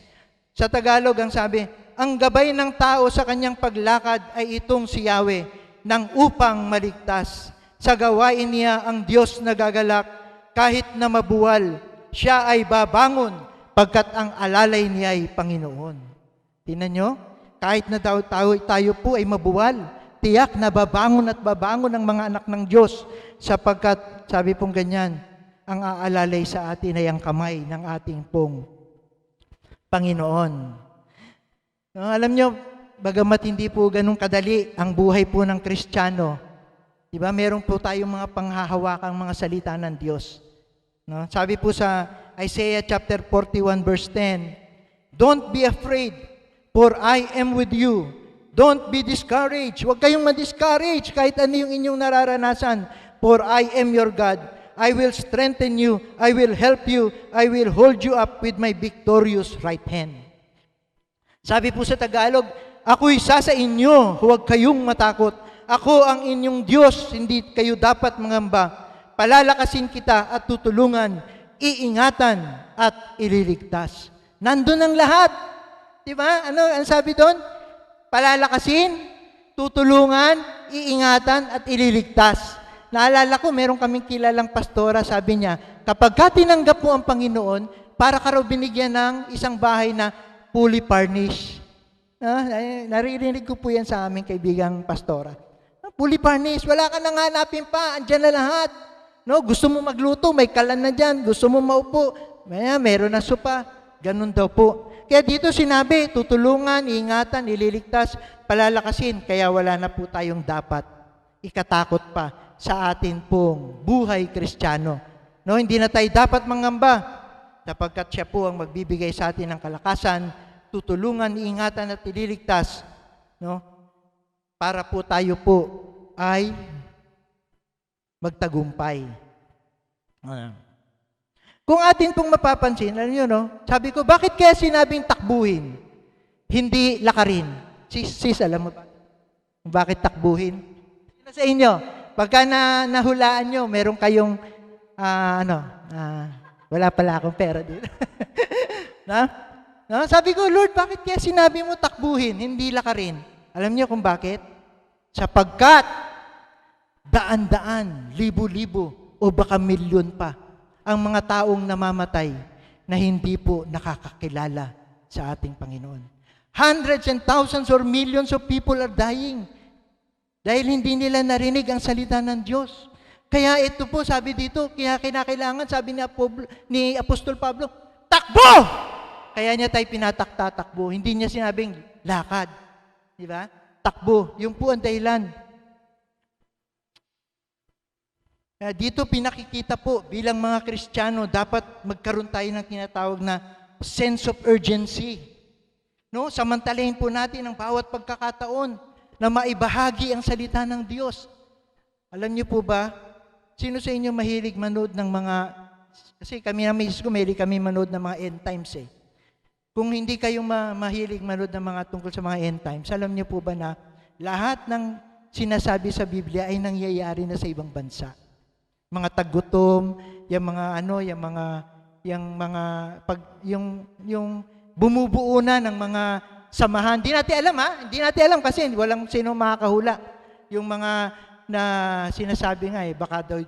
Sa Tagalog, ang sabi, ang gabay ng tao sa kanyang paglakad ay itong si Yahweh, nang upang maligtas. Sa gawain niya ang Diyos nagagalak, kahit na mabuwal, siya ay babangon, pagkat ang alalay niya ay Panginoon. Tingnan nyo, kahit na tayo po ay mabuwal, tiyak na babangon at babangon ang mga anak ng Diyos, sapagkat, sabi pong ganyan, ang aalalay sa atin ay ang kamay ng ating pong Panginoon. Alam nyo, bagamat hindi po ganun kadali ang buhay po ng Kristiyano, diba, meron po tayong mga panghahawakang mga salita ng Diyos. No? Sabi po sa Isaiah chapter 41 verse 10, "Don't be afraid, for I am with you. Don't be discouraged." Huwag kayong ma-discourage kahit ano yung inyong nararanasan. "For I am your God. I will strengthen you. I will help you. I will hold you up with my victorious right hand." Sabi po sa Tagalog, "Ako'y isa sa inyo, huwag kayong matakot. Ako ang inyong Diyos, hindi kayo dapat mangamba. Palalakasin kita at tutulungan, iingatan at ililigtas." Nandun ang lahat. Di ba? Ano ang sabi doon? Palalakasin, tutulungan, iingatan at ililigtas. Naalala ko, meron kaming kilalang pastora, sabi niya, kapag ka tinanggap mo ang Panginoon, para ka raw binigyan ng isang bahay na fully furnished. Naririnig ko po yan sa aming kaibigang pastora. Fully furnished, wala ka nang hanapin pa, andyan na lahat. No, gusto mo magluto, may kalan na dyan. Gusto mo maupo, meron na sopa. Ganun daw po. Kaya dito sinabi, tutulungan, iingatan, ililigtas, palalakasin. Kaya wala na po tayong dapat ikatakot pa sa atin pong buhay Kristiyano. No, hindi na tayo dapat mangamba sapagkat siya po ang magbibigay sa atin ng kalakasan, tutulungan, iingatan at ililigtas, no? Para po tayo po ay magtagumpay. Kung atin pong mapapansin, alam nyo, no? Sabi ko, bakit kaya sinabing takbuhin? Hindi lakarin. Sis, alam mo ba? Bakit takbuhin? Sino sa inyo? Pagka nahulaan nyo, meron kayong, wala pala akong pera dito. No? Sabi ko, Lord, bakit kaya sinabi mo takbuhin, hindi lakarin? Alam niyo kung bakit? Sapagkat daan-daan, libo-libo, o baka milyon pa ang mga taong namamatay na hindi po nakakakilala sa ating Panginoon. Hundreds and thousands or millions of people are dying dahil hindi nila narinig ang salita ng Diyos. Kaya ito po, sabi dito, kaya kinakailangan, sabi ni Apostol Pablo, takbo! Kaya niya tayo pinatakbo. Hindi niya sinabing lakad. Di ba? Takbo. Yung po ang dahilan. Kaya dito pinakikita po, bilang mga Kristiyano, dapat magkaroon tayo ng tinatawag na sense of urgency. No? Samantalahin po natin ang bawat pagkakataon na maibahagi ang salita ng Diyos. Alam niyo po ba, sino sa inyo mahilig manood ng mga, kasi kami na misis ko, mahilig kami manood ng mga end times eh. Kung hindi kayo mahilig manood ng mga tungkol sa mga end times, alam niyo po ba na lahat ng sinasabi sa Biblia ay nangyayari na sa ibang bansa. Mga tagutom, yung bumubuo na ng mga samahan. Hindi natin alam Hindi natin alam kasi walang sino makakahula. Yung mga na sinasabi nga baka daw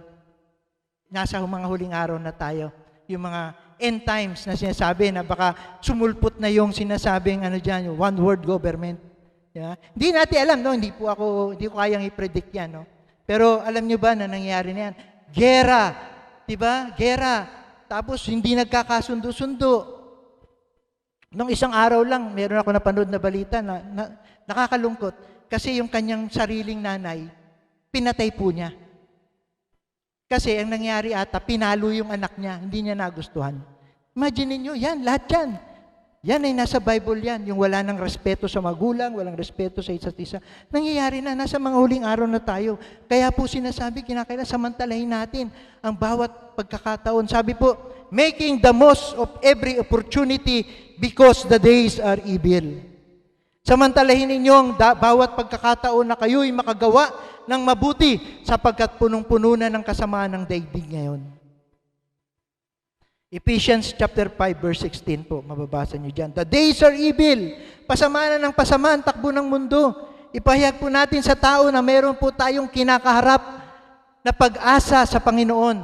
nasa mga huling araw na tayo. Yung mga end times na sinasabi na baka sumulpot na yung sinasabing yung one world government. Yeah? Hindi natin alam, no? Hindi ko kayang i-predict yan, no? Pero alam nyo ba na nangyayari na yan? Gera, diba? Gera. Tapos hindi nagkakasundo-sundo. Nung isang araw lang, meron ako napanood na balita na nakakalungkot. Kasi yung kanyang sariling nanay, pinatay po niya. Kasi ang nangyari ata, pinalo yung anak niya, hindi niya nagustuhan. Imagine niyo, yan, lahat yan. Yan ay nasa Bible yan, yung wala ng respeto sa magulang, walang respeto sa isa't isa. Nangyayari na, nasa mga huling araw na tayo. Kaya po sinasabi, kinakailangan samantalahin natin ang bawat pagkakataon. Sabi po, making the most of every opportunity because the days are evil. Samantalahin ninyo ang bawat pagkakataon na kayo'y makagawa ng mabuti sapagkat punong-puno na ng kasamaan ng daigdig ngayon. Ephesians chapter 5 verse 16 po, mababasa niyo diyan. The days are evil. Pasama na ng pasama ang takbo ng mundo. Ipahayag po natin sa tao na meron po tayong kinakaharap na pag-asa sa Panginoon.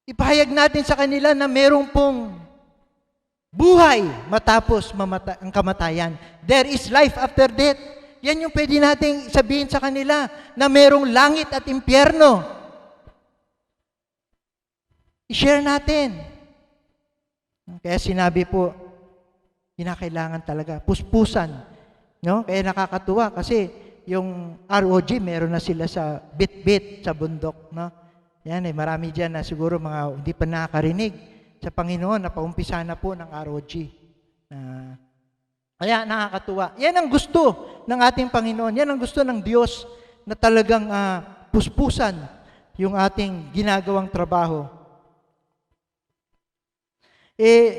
Ipahayag natin sa kanila na meron pong buhay matapos ang kamatayan. There is life after death. Yan yung pwede nating sabihin sa kanila na merong langit at impyerno. I-share natin. Kaya sinabi po, kinakailangan talaga, puspusan. No? Kaya nakakatuwa kasi yung ROG, meron na sila sa bit-bit, sa bundok, no? Yan marami dyan na siguro mga hindi pa nakakarinig sa Panginoon na paumpisa na po ng ROG. Kaya nakakatuwa. Yan ang gusto ng ating Panginoon. Yan ang gusto ng Diyos na talagang puspusan yung ating ginagawang trabaho.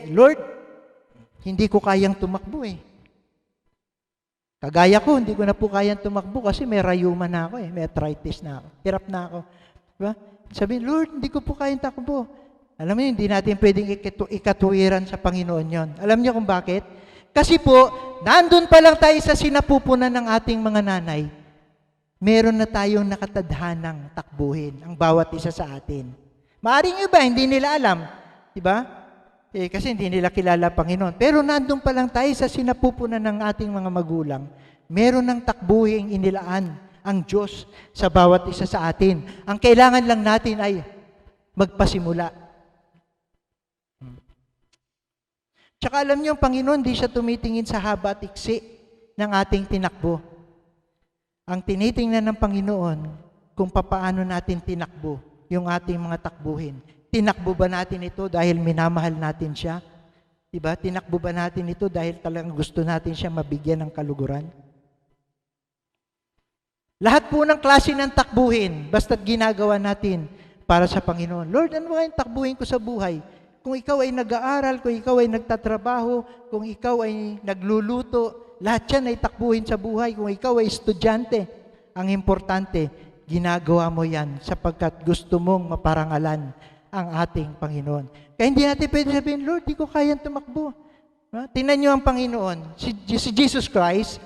Lord, hindi ko kayang tumakbo Kagaya ko, hindi ko na po kayang tumakbo kasi may rayuma na ako may arthritis na ako. Hirap na ako. Diba? Sabi, Lord, hindi ko po kayang takbo. Alam mo yun, hindi natin pwedeng ikatuwiran sa Panginoon yon. Alam niyo kung bakit? Kasi po, nandun pa lang tayo sa sinapupunan ng ating mga nanay, meron na tayong nakatadhanang takbuhin ang bawat isa sa atin. Maaring iba, hindi nila alam. Diba? Kasi hindi nila kilala Panginoon. Pero nandun pa lang tayo sa sinapupunan ng ating mga magulang. Meron ng takbuhing inilaan ang Diyos sa bawat isa sa atin. Ang kailangan lang natin ay magpasimula. Tsaka alam niyo, ang Panginoon, di siya tumitingin sa haba at iksi ng ating tinakbo. Ang tinitingnan ng Panginoon kung papaano natin tinakbo yung ating mga takbuhin. Tinakbo ba natin ito dahil minamahal natin siya? Diba? Tinakbo ba natin ito dahil talagang gusto natin siya mabigyan ng kaluguran? Lahat po ng klase ng takbuhin, basta't ginagawa natin para sa Panginoon. Lord, ano ba yung takbuhin ko sa buhay? Kung ikaw ay nag-aaral, kung ikaw ay nagtatrabaho, kung ikaw ay nagluluto, lahat yan ay takbuhin sa buhay. Kung ikaw ay estudyante, ang importante, ginagawa mo yan sapagkat gusto mong maparangalan ang ating Panginoon. Kaya hindi natin pwede sabihin, Lord, di ko kayang tumakbo. Tingnan niyo ang Panginoon, si Jesus Christ.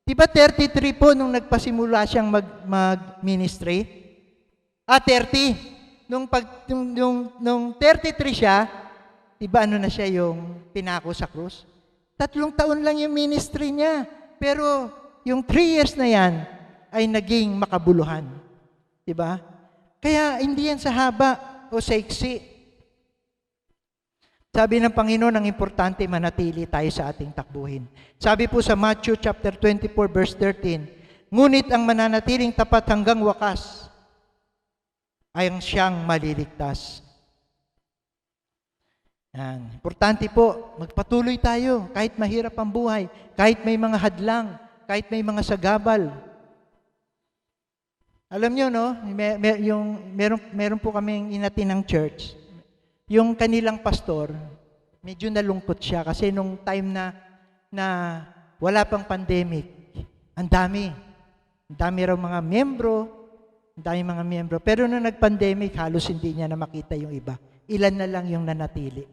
Di ba 33 po nung nagpasimula siyang mag-ministry? 30. Nung 33 siya, di ba ano na siya yung pinako sa krus? 3 taon lang yung ministry niya. Pero yung 3 years na yan ay naging makabuluhan. Di ba? Kaya hindi yan sa haba o sa iksi. Sabi ng Panginoon, ang importante manatili tayo sa ating takbuhin. Sabi po sa Matthew chapter 24 verse 13, ngunit ang mananatiling tapat hanggang wakas ay ang siyang maliligtas. Yan. Importante po, magpatuloy tayo kahit mahirap ang buhay, kahit may mga hadlang, kahit may mga sagabal. Alam nyo, no? Meron po kaming inatin ng church. Yung kanilang pastor, medyo nalungkot siya kasi nung time na wala pang pandemic, ang dami raw mga miyembro, Pero nung nag-pandemic, halos hindi niya na makita yung iba. Ilan na lang yung nanatili.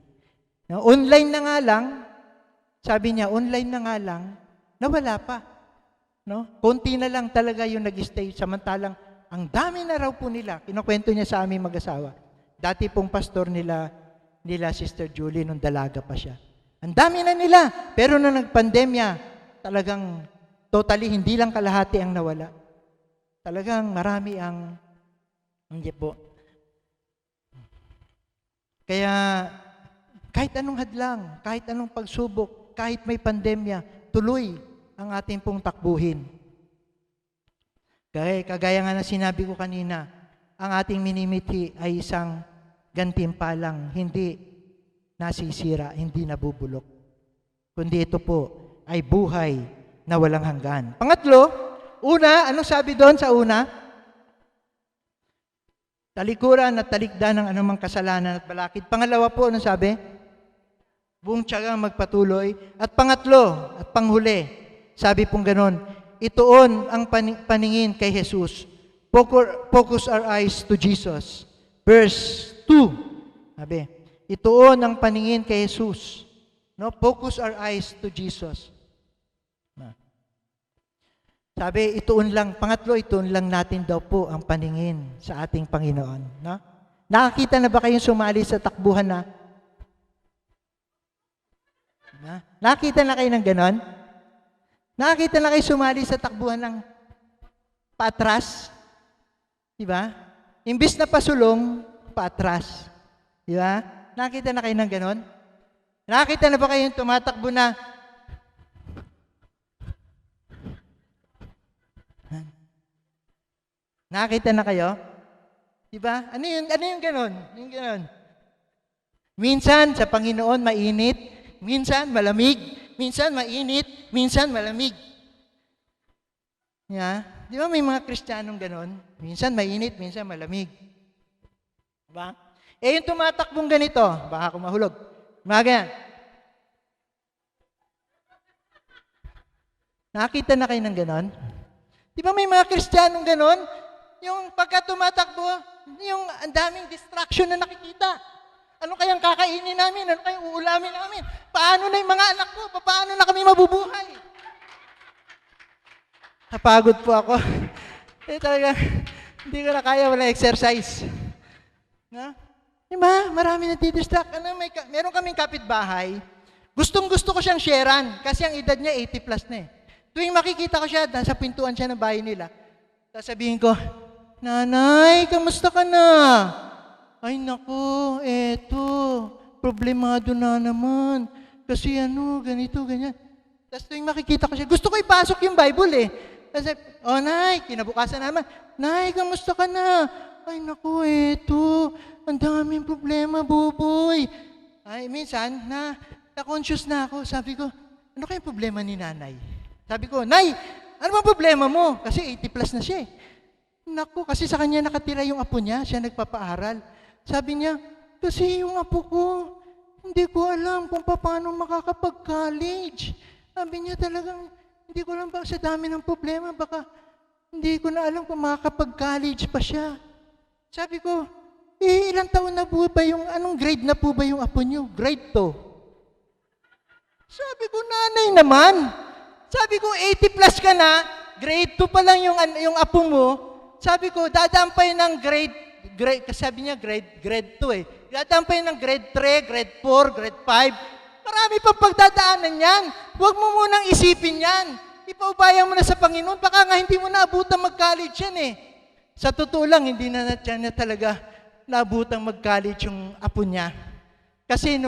No, online na nga lang, sabi niya, online na nga lang, nawala pa. No? Konti na lang talaga yung nag-stay, samantalang ang dami na raw po nila. Kinukwento niya sa aming mag-asawa. Dati pong pastor nila Sister Julie, nung dalaga pa siya. Ang dami na nila. Pero nung nagpandemya, talagang totally hindi lang kalahati ang nawala. Talagang marami ang hindi po. Kaya kahit anong hadlang, kahit anong pagsubok, kahit may pandemya, tuloy ang ating pong takbuhin. Kagaya nga na sinabi ko kanina, ang ating minimithi ay isang gantimpalang hindi nasisira, hindi nabubulok. Kundi ito po ay buhay na walang hanggan. Pangatlo, una, anong sabi doon sa una? Talikuran at talikdan ng anumang kasalanan at balakid. Pangalawa po, anong sabi? Buong tiyagang magpatuloy. At pangatlo, at panghuli, sabi pong ganon, ituon ang paningin kay Jesus. Focus our eyes to Jesus. Verse 2, sabi, ituon ang paningin kay Jesus. No? Focus our eyes to Jesus. Sabi, ituon lang, pangatlo, ituon lang natin daw po ang paningin sa ating Panginoon. No? Nakakita na ba kayong sumali sa takbuhan na? Nakakita na kayo ng ganon? Nakakita na kayo sumali sa takbuhan ng paatras? Diba? Imbis na pasulong, paatras. Diba? Nakakita na kayo ng ganon? Nakakita na ba kayong tumatakbo na Nakita na kayo? Diba? Ano yung ganon? Yung ganon. Minsan sa Panginoon mainit, minsan malamig, minsan mainit, minsan malamig. Yeah? Di ba may mga Kristiyanong ganon? Minsan mainit, minsan malamig. Diba? Eh yung tumatakbong ganito, baka ako mahulog. Mga ganyan. Nakita na kayo ng ganon? Di ba may mga Kristiyanong ganon? Yung pagka tumatakbo, yung ang daming distraction na nakikita. Ano kayang kakainin namin? Ano kayang uulamin namin? Paano na yung mga anak ko? Paano na kami mabubuhay? Napagod po ako. Talaga, hindi ko na kaya, wala exercise. No? Diba? Marami natidistract. Meron kaming kapitbahay. Gustong-gusto ko siyang sharean kasi ang edad niya 80 plus na eh. Tuwing makikita ko siya, nasa pintuan siya ng bahay nila, sasabihin ko, Nanay, kamusta ka na? Ay naku, eto, problemado na naman. Kasi ganito, ganyan. Tapos tuwing makikita ko siya, gusto ko ipasok yung Bible eh. Tapos, Nay, kinabukasan naman, Nay, kamusta ka na? Ay naku, eto, ang daming problema, buboy. Ay, minsan, na-conscious na ako. Sabi ko, ano kayang problema ni nanay? Sabi ko, Nay, ano bang problema mo? Kasi 80 plus na siya eh. Naku, kasi sa kanya nakatira yung apo niya, siya nagpapaaral. Sabi niya, kasi yung apo ko, hindi ko alam kung paano makakapag-college. Sabi niya talagang, hindi ko alam ba sa dami ng problema, baka hindi ko na alam kung makakapag-college pa siya. Sabi ko, ilang taon na po ba anong grade na po ba yung apo niyo? Grade 2. Sabi ko, nanay naman. Sabi ko, 80 plus ka na, grade 2 pa lang yung apo mo. Sabi ko, dadampay ng grade, kasi sabi niya grade 2 eh. Dadampay ng grade 3, grade 4, grade 5. Marami pa pagdadaanan yan. Huwag mo munang isipin yan. Ipaubayan mo na sa Panginoon. Baka nga hindi mo naabutang mag-college yan eh. Sa totoo lang, hindi na talaga naabutang mag-college yung apo niya. Kasi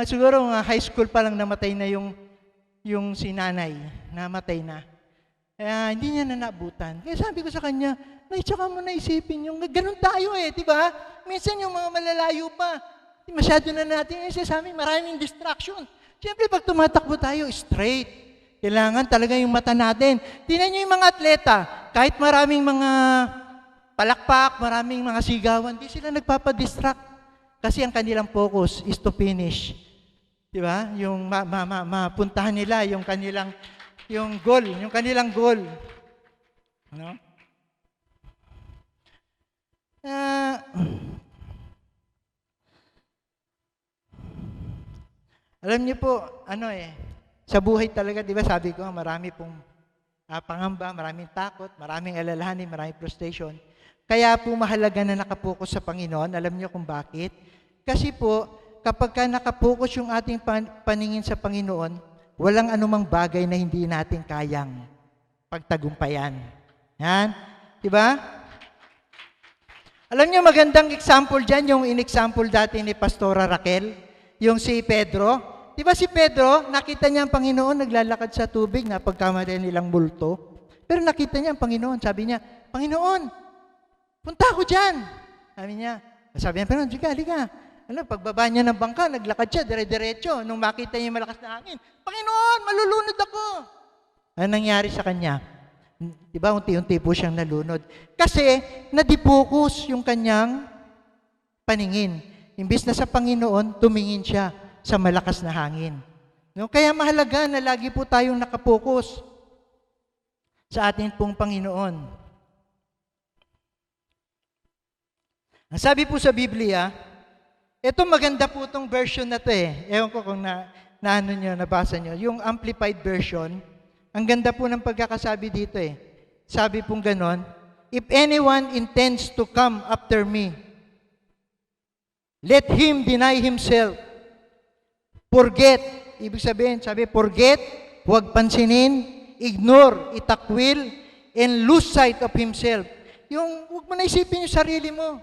siguro high school pa lang namatay na yung si nanay. Namatay na. Kaya hindi niya na naabutan. Kaya sabi ko sa kanya, tsaka mo na isipin yung, ganun tayo eh, di ba? Minsan yung mga malalayo pa, masyado na natin, sa amin maraming distraction. Siyempre, pag tumatakbo tayo, straight. Kailangan talaga yung mata natin. Tingnan niyo yung mga atleta, kahit maraming mga palakpak, maraming mga sigawan, di sila nagpapadistract. Kasi ang kanilang focus is to finish. Di ba? Yung mapuntahan nila, yung kanilang goal. No? Alam niyo po, sa buhay talaga, di ba sabi ko, marami pong pangamba, maraming takot, maraming alalahanin, maraming frustration. Kaya po mahalaga na nakapokus sa Panginoon. Alam niyo kung bakit? Kasi po, kapag ka nakapokus yung ating paningin sa Panginoon, walang anumang bagay na hindi natin kayang pagtagumpayan. Yan. Diba? Alam niyo, magandang example dyan, yung in-example dati ni Pastora Raquel, yung si Pedro. Diba si Pedro, nakita niya ang Panginoon, naglalakad sa tubig, napagkamali nilang multo. Pero nakita niya ang Panginoon. Sabi niya, Panginoon, punta ako dyan. Sabi niya, Panginoon, sige, halika. Pagbaba niya ng bangka, naglakad siya, dire-diretso. Nung makita niya yung malakas na hangin, Panginoon, malulunod ako. Ano nangyari sa kanya? Diba, unti-unti po siyang nalunod. Kasi, nadipokus yung kanyang paningin. Imbis na sa Panginoon, tumingin siya sa malakas na hangin. No? Kaya mahalaga na lagi po tayong nakapokus sa ating pong Panginoon. Ang sabi po sa Biblia, ito maganda po itong version na to eh. Ewan ko kung nabasa nyo. Yung Amplified Version, ang ganda po ng pagkakasabi dito eh. Sabi pong ganon, if anyone intends to come after me, let him deny himself. Forget, ibig sabihin, forget, huwag pansinin, ignore, itakwil, and lose sight of himself. Huwag mo na isipin yung sarili mo.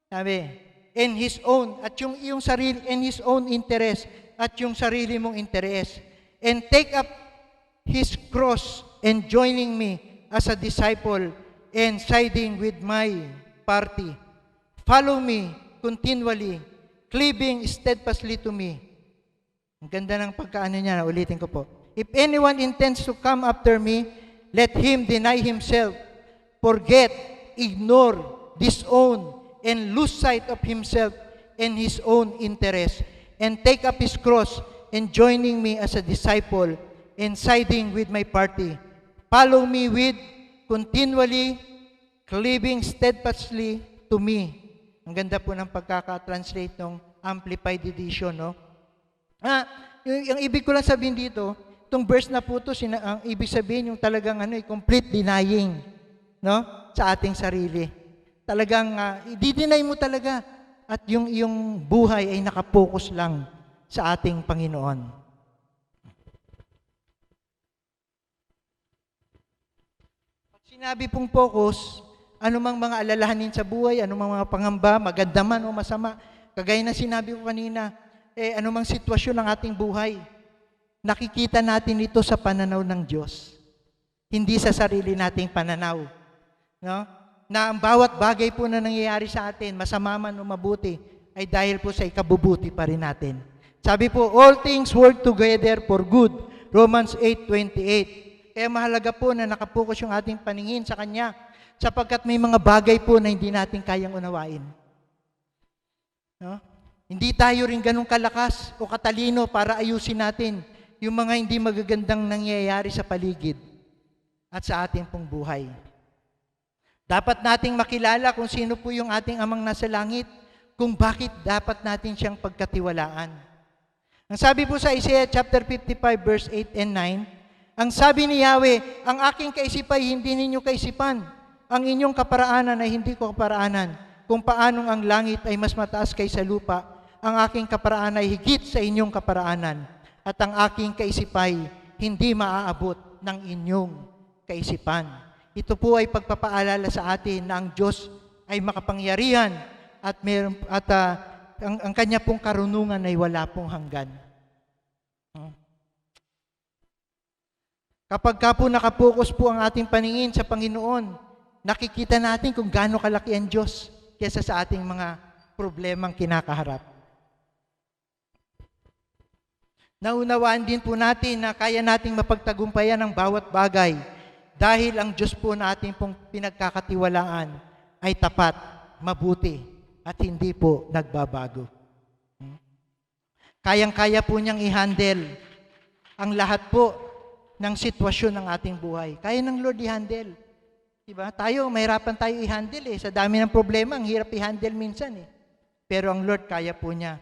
Sabi, in his own, at yung sarili, in his own interest, at yung sarili mong interest. And take up his cross and joining me as a disciple and siding with my party. Follow me continually, cleaving steadfastly to me. Ang ganda ng pagkaano niya, ulitin ko po. If anyone intends to come after me, let him deny himself, forget, ignore, disown, and lose sight of himself and his own interest, and take up his cross and joining me as a disciple and siding with my party. Follow me with continually cleaving steadfastly to me. Ang ganda po ng pagkaka-translate ng Amplified Edition, no? Yung ibig ko lang sabihin dito, itong verse na po ito, ang ibig sabihin yung talagang complete denying, no? Sa ating sarili. Talagang i-deny mo talaga at yung buhay ay nakapokus lang sa ating Panginoon. Sinabi pong focus, anumang mga alalahanin sa buhay, anumang mga pangamba, maganda man o masama, kagaya na sinabi ko kanina, anumang sitwasyon ng ating buhay, nakikita natin ito sa pananaw ng Diyos. Hindi sa sarili nating pananaw. No? Na ang bawat bagay po na nangyayari sa atin, masama man o mabuti, ay dahil po sa ikabubuti pa rin natin. Sabi po, all things work together for good. Romans 8:28. Kaya mahalaga po na nakapokus yung ating paningin sa Kanya sapagkat may mga bagay po na hindi natin kayang unawain. No? Hindi tayo rin ganun kalakas o katalino para ayusin natin yung mga hindi magagandang nangyayari sa paligid at sa ating pong buhay. Dapat nating makilala kung sino po yung ating amang nasa langit, kung bakit dapat natin siyang pagkatiwalaan. Ang sabi po sa Isaiah chapter 55 verse 8 and 9, ang sabi ni Yahweh, ang aking kaisipan ay hindi ninyo kaisipan. Ang inyong kaparaanan ay hindi ko kaparaanan. Kung paanong ang langit ay mas mataas kaysa lupa, ang aking kaparaanan ay higit sa inyong kaparaanan. At ang aking kaisipay hindi maaabot ng inyong kaisipan. Ito po ay pagpapaalala sa atin na ang Diyos ay makapangyarihan at ang Kanya pong karunungan ay wala pong hanggan. Kapag ka po nakapokus po ang ating paningin sa Panginoon, nakikita natin kung gaano kalaki ang Diyos kaysa sa ating mga problemang kinakaharap. Naunawaan din po natin na kaya nating mapagtagumpayan ang bawat bagay dahil ang Diyos po na ating pong pinagkakatiwalaan ay tapat, mabuti, at hindi po nagbabago. Kayang-kaya po niyang i-handle ang lahat po ng sitwasyon ng ating buhay. Kaya ng Lord i-handle. Diba? Tayo, mahirapan tayo i-handle eh. Sa dami ng problema, ang hirap i-handle minsan eh. Pero ang Lord, kaya po niya.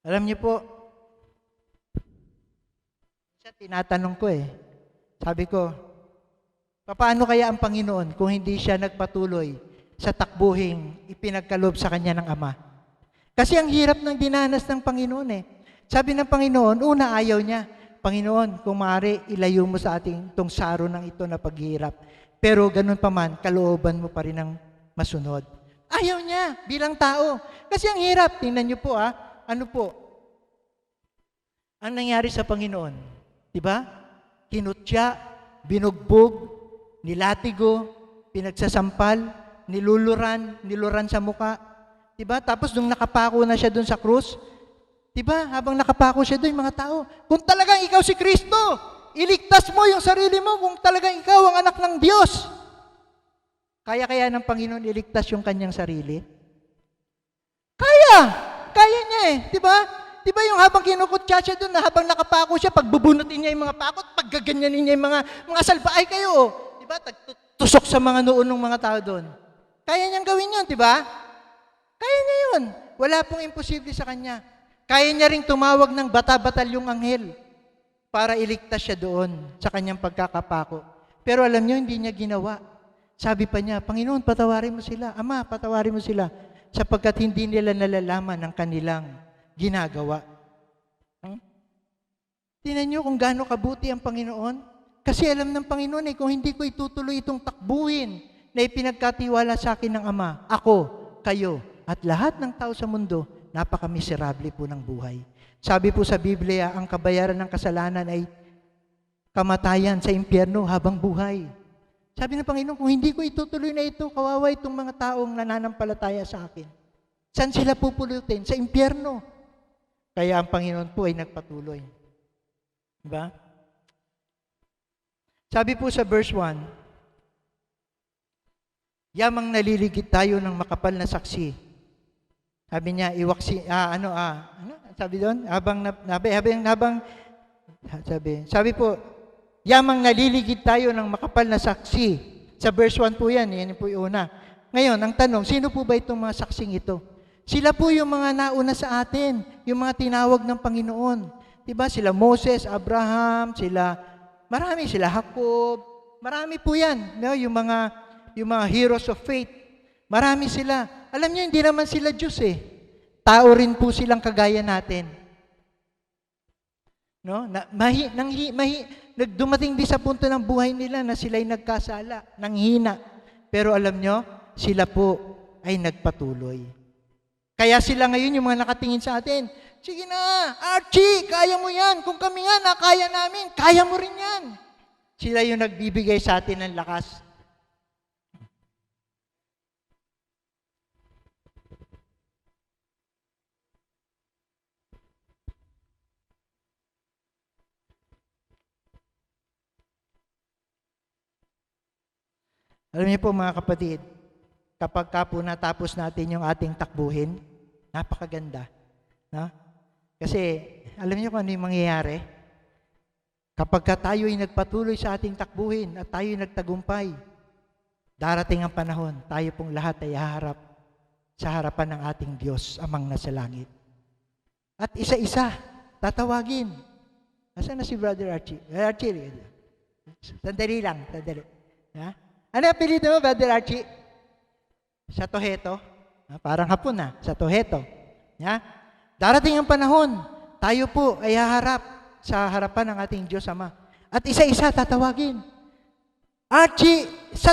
Alam niyo po, tinatanong ko eh. Sabi ko, paano kaya ang Panginoon kung hindi siya nagpatuloy sa takbuhing ipinagkaloob sa Kanya ng Ama? Kasi ang hirap ng dinanas ng Panginoon eh. Sabi ng Panginoon, una ayaw niya, Panginoon, kung maaari, ilayo mo sa ating itong saro ng ito na paghihirap. Pero ganun pa man, kalooban mo pa rin ang masunod. Ayaw niya bilang tao. Kasi ang hirap, tingnan niyo po ano po, ang nangyari sa Panginoon, di ba? Kinutya, binugbog, nilatigo, pinagsasampal, niluran sa muka. Diba? Tapos nung nakapako na siya doon sa krus, diba? Habang nakapako siya doon, mga tao, kung talagang ikaw si Kristo, iligtas mo yung sarili mo kung talagang ikaw ang anak ng Diyos. Kaya ng Panginoon iligtas yung kanyang sarili? Kaya niya eh. Diba? Diba yung habang kinukutya siya doon, habang nakapako siya, pagbubunutin niya yung mga pakot, paggaganyanin niya yung mga salbaay kayo. Diba? Tusok sa mga noon ng mga tao doon. Kaya niyang gawin yun, di ba? Kaya niya yun. Wala pong imposible sa Kanya. Kaya niya ring tumawag ng bata-batalyong anghel para iligtas siya doon sa Kanyang pagkakapako. Pero alam niyo, hindi niya ginawa. Sabi pa niya, Panginoon, patawarin mo sila. Ama, patawarin mo sila sapagkat hindi nila nalalaman ang kanilang ginagawa. Tingnan niyo kung gaano kabuti ang Panginoon. Kasi alam ng Panginoon kung hindi ko itutuloy itong takbuhin na ipinagkatiwala sa akin ng Ama, ako, kayo, at lahat ng tao sa mundo, napaka-miserable po ng buhay. Sabi po sa Biblia, ang kabayaran ng kasalanan ay kamatayan sa impyerno habang buhay. Sabi ng Panginoon, kung hindi ko itutuloy na ito, kawawa itong mga taong nananampalataya sa akin. Saan sila pupulutin? Sa impyerno. Kaya ang Panginoon po ay nagpatuloy. Diba? Sabi po sa verse 1, yamang naliligid tayo ng makapal na saksi. Sabi niya, sabi doon? Sabi po, yamang naliligid tayo ng makapal na saksi. Sa verse 1 po yan po yung una. Ngayon, ang tanong, sino po ba itong mga saksing ito? Sila po yung mga nauna sa atin, yung mga tinawag ng Panginoon. Diba? Sila Moses, Abraham, sila Jacob, marami po yan. No? Yung mga heroes of faith, marami sila. Alam niyo, hindi naman sila Diyos eh. Tao rin po silang kagaya natin. No? Dumating din sa punto ng buhay nila na sila'y nagkasala, nanghina. Pero alam nyo, sila po ay nagpatuloy. Kaya sila ngayon yung mga nakatingin sa atin. Sige na, Archie, kaya mo yan. Kung kami nga nakaya namin, kaya mo rin yan. Sila yung nagbibigay sa atin ng lakas. Alam niyo po mga kapatid, kapag po natapos natin yung ating takbuhin, napakaganda. No? Kasi, alam niyo kung ano yung mangyayari? Kapag tayo ay nagpatuloy sa ating takbuhin at tayo ay nagtagumpay, darating ang panahon, tayo pong lahat ay haharap sa harapan ng ating Diyos, Amang nasa langit. At isa-isa, tatawagin. Nasaan na si Brother Archie? Archie, sandali lang, sandali. Ha? Ano ang apelido mo, Brother Archie? Sa Toheto. Parang hapon na, sa Toheto. Ya? Darating ang panahon, tayo po ay haharap sa harapan ng ating Diyos Ama. At isa-isa tatawagin. Archie, sa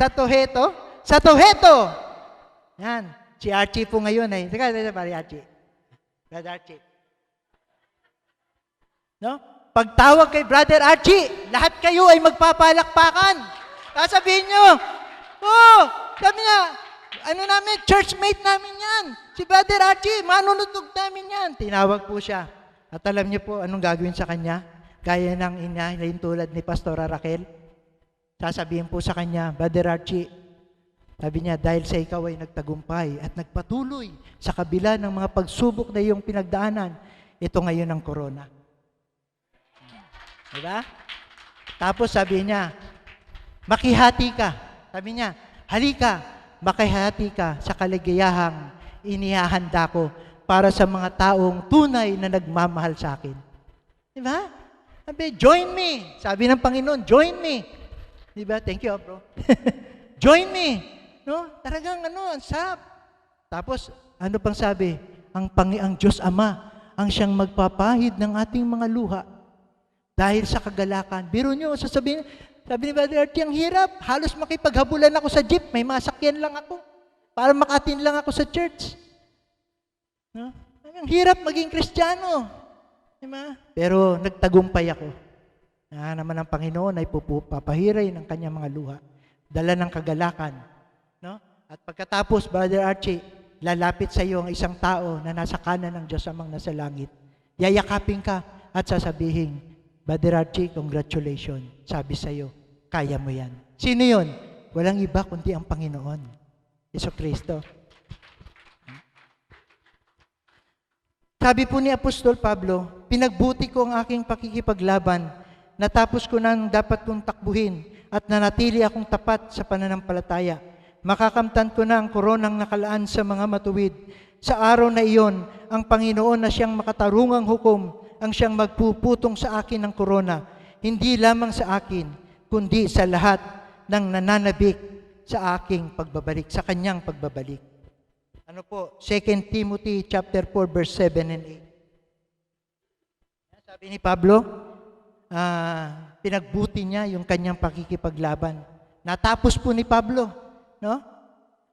Toheto? Sa Toheto! Yan. Si Archie po ngayon ay, teka, pare Archie. Brother Archie. No? Pagtawag kay Brother Archie, lahat kayo ay magpapalakpakan. Sasabihin nyo, sabi niya, churchmate namin yan. Si Brother Archie, manunutog namin yan. Tinawag po siya. At alam niyo po anong gagawin sa kanya? Gaya ng ina, yung tulad ni Pastora Raquel. Sasabihin po sa kanya, Brother Archie, sabi niya, dahil sa ikaw ay nagtagumpay at nagpatuloy sa kabila ng mga pagsubok na iyong pinagdaanan, ito ngayon ang corona. Diba? Tapos sabi niya, makihati ka. Sabi niya, halika, makihati ka sa kaligayahang inihahanda ko para sa mga taong tunay na nagmamahal sa akin. Diba? Sabi, join me. Sabi ng Panginoon, join me. Diba? Thank you, bro. Join me. No? Talagang ang sarap. Tapos, ano pang sabi? Ang Diyos Ama, ang siyang magpapahid ng ating mga luha. Dahil sa kagalakan. Biro nyo, sabi ni Brother Archie, ang hirap. Halos makipaghabulan ako sa jeep. May masakyan lang ako. Para makatin lang ako sa church. No? Ang hirap maging Kristiyano. Diba? Pero nagtagumpay ako. Naman ang Panginoon ay papahiray ng kanyang mga luha. Dala ng kagalakan. No? At pagkatapos, Brother Archie, lalapit sa iyo ang isang tao na nasa kanan ng Diyos Amang nasa langit. Yayakapin ka at sasabihin, Brother Archie, congratulations. Sabi sa'yo, kaya mo yan. Sino yun? Walang iba kundi ang Panginoon. Jesucristo. Sabi po ni Apostol Pablo, pinagbuti ko ang aking pakikipaglaban, natapos ko nang dapat kong takbuhin, at nanatili akong tapat sa pananampalataya. Makakamtan ko na ang koronang nakalaan sa mga matuwid. Sa araw na iyon, ang Panginoon na siyang makatarungang hukom, ang siyang magpuputong sa akin ng korona, hindi lamang sa akin, kundi sa lahat ng nananabik sa aking pagbabalik, sa kanyang pagbabalik. Ano po? 2 Timothy chapter 4, verse 7 and 8. Sabi ni Pablo, pinagbuti niya yung kanyang pakikipaglaban. Natapos po ni Pablo, no?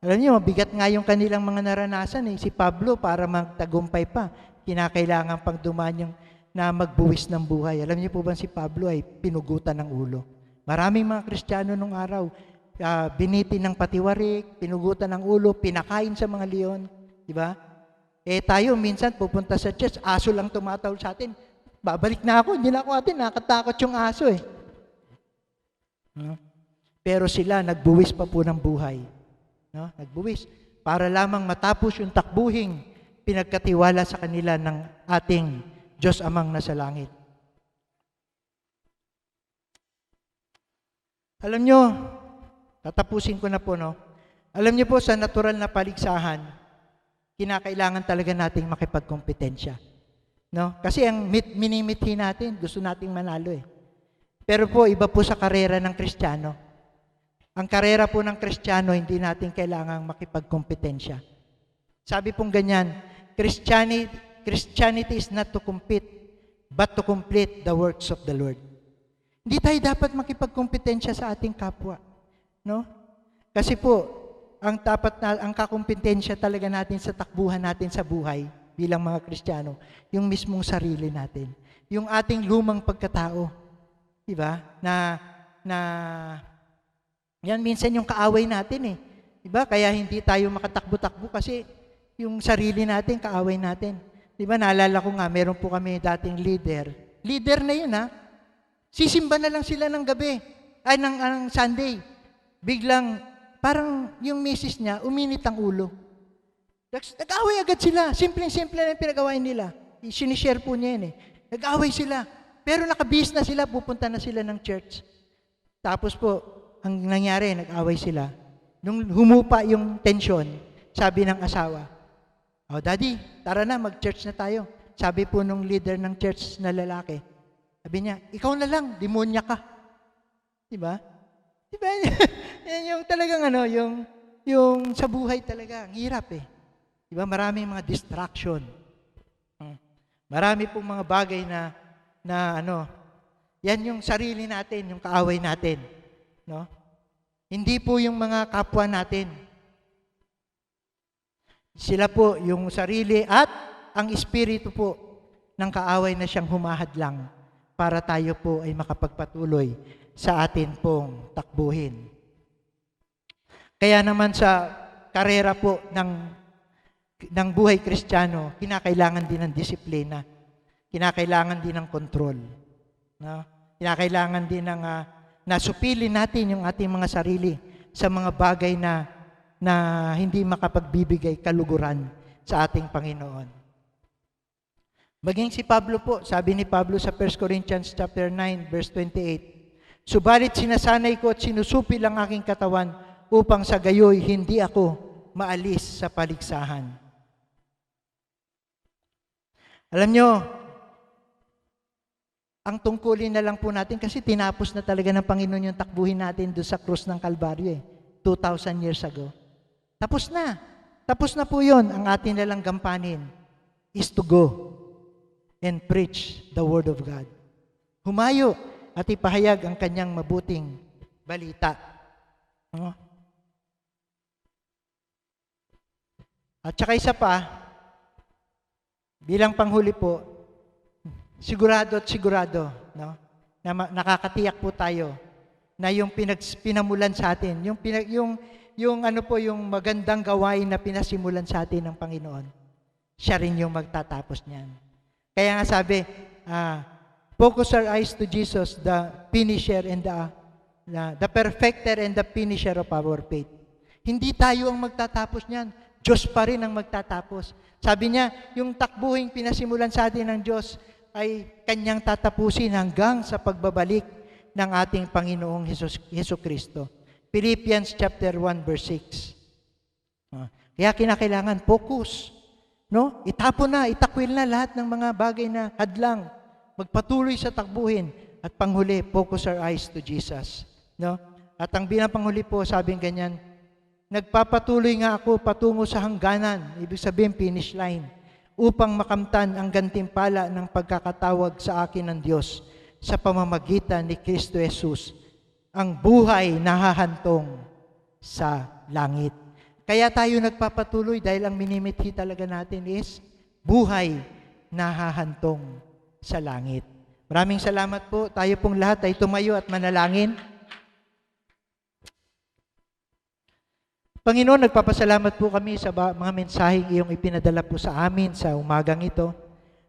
Alam niyo, mabigat nga yung kanilang mga naranasan eh. Si Pablo, para magtagumpay pa, kinakailangan pang dumaan yung na magbuwis ng buhay. Alam niyo po ba si Pablo ay pinugutan ng ulo? Maraming mga Kristiyano nung araw, binitin ng patiwarik, pinugutan ng ulo, pinakain sa mga leon. Di ba? Eh tayo, minsan pupunta sa church, aso lang tumatawag sa atin. Babalik na ako, hindi na ako atin, nakatakot yung aso eh. Pero sila, nagbuwis pa po ng buhay. No? Nagbuwis. Para lamang matapos yung takbuhing pinagkatiwala sa kanila ng ating Diyos Amang nasa langit. Alam nyo, tatapusin ko na po, no? Alam nyo po, sa natural na paligsahan, kinakailangan talaga nating makipagkompetensya. No? Kasi ang minimithi natin, gusto nating manalo eh. Pero po, iba po sa karera ng Kristiyano. Ang karera po ng Kristiyano, hindi natin kailangang makipagkompetensya. Sabi pong ganyan, Christianity is not to compete, but to complete the works of the Lord. Hindi tayo dapat makipagkompetensya sa ating kapwa. No? Kasi po, ang kakompetensya talaga natin sa takbuhan natin sa buhay bilang mga Kristiyano, yung mismong sarili natin. Yung ating lumang pagkatao. Diba? Yan minsan yung kaaway natin eh. Diba? Kaya hindi tayo makatakbo-takbo kasi yung sarili natin, kaaway natin. Diba? Naalala ko nga, meron po kami dating leader. Leader na yun ha. Sisimba na lang sila ng gabi. Ng Sunday. Biglang, parang yung misis niya, uminit ang ulo. Nag-away agad sila. Simpleng-simple na yung pinagawain nila. Sinishare po niya yun eh. Nag-away sila. Pero nakabihis na sila, pupunta na sila ng church. Tapos po, ang nangyari, nag-away sila. Nung humupa yung tension, sabi ng asawa, "Oh, Daddy, tara na, mag-church na tayo." Sabi po nung leader ng church na lalaki, sabi niya, "Ikaw na lang, demonya ka." Diba? Diba? Yan yung talagang yung sa buhay talaga, ang hirap eh. Diba? Maraming mga distraction. Marami pong mga bagay na yan yung sarili natin, yung kaaway natin. No? Hindi po yung mga kapwa natin. Sila po yung sarili at ang espiritu po ng kaaway na siyang humahadlang para tayo po ay makapagpatuloy sa atin pong takbuhin. Kaya naman sa karera po ng buhay Kristiyano, kinakailangan din ng disiplina. Kinakailangan din ng kontrol. No? Kinakailangan din ng nasupilin natin yung ating mga sarili sa mga bagay na hindi makapagbibigay kaluguran sa ating Panginoon. Maging si Pablo po, sabi ni Pablo sa 1 Corinthians chapter 9, verse 28, "Subalit sinasanay ko at sinusupil ang aking katawan upang sa gayoy hindi ako maalis sa paligsahan." Alam nyo, ang tungkulin na lang po natin, kasi tinapos na talaga ng Panginoon yung takbuhin natin doon sa krus ng Kalbaryo 2,000 years ago. Tapos na. Tapos na po yun. Ang atin na lang gampanin is to go and preach the Word of God. Humayo at ipahayag ang kanyang mabuting balita. No? At saka isa pa, bilang panghuli po, sigurado, no? Na nakakatiyak po tayo na yung pinamulan sa atin, yung magandang gawain na pinasimulan sa atin ng Panginoon, siya rin yung magtatapos niyan. Kaya nga sabi, focus our eyes to Jesus, the finisher and the perfecter and the finisher of our faith. Hindi tayo ang magtatapos niyan. Diyos pa rin ang magtatapos. Sabi niya, yung takbuhing pinasimulan sa atin ng Diyos ay kanyang tatapusin hanggang sa pagbabalik ng ating Panginoong Hesus Kristo. Philippians chapter 1 verse 6. Kaya kinakailangan focus, no? Itapon na, itakwil na lahat ng mga bagay na hadlang. Magpatuloy sa takbuhin at panghuli, focus our eyes to Jesus, no? At ang panghuli po, sabing ganyan, "Nagpapatuloy nga ako patungo sa hangganan," ibig sabihin finish line, "upang makamtan ang gantimpala ng pagkakatawag sa akin ng Diyos sa pamamagitan ni Kristo Jesus, ang buhay na hahantong sa langit." Kaya tayo nagpapatuloy dahil ang minimithi talaga natin is buhay na hahantong sa langit. Maraming salamat po. Tayo pong lahat ay tumayo at manalangin. Panginoon, nagpapasalamat po kami sa mga mensaheng iyong ipinadala po sa amin sa umagang ito.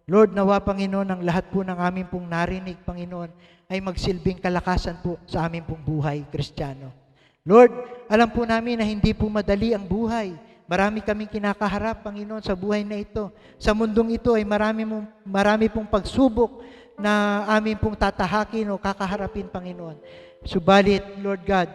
Lord, nawa Panginoon, ang lahat po ng aming pong narinig, Panginoon, ay magsilbing kalakasan po sa aming pong buhay, Kristiyano. Lord, alam po namin na hindi po madali ang buhay. Marami kaming kinakaharap, Panginoon, sa buhay na ito. Sa mundong ito ay marami pong pagsubok na aming pong tatahakin o kakaharapin, Panginoon. Subalit, Lord God,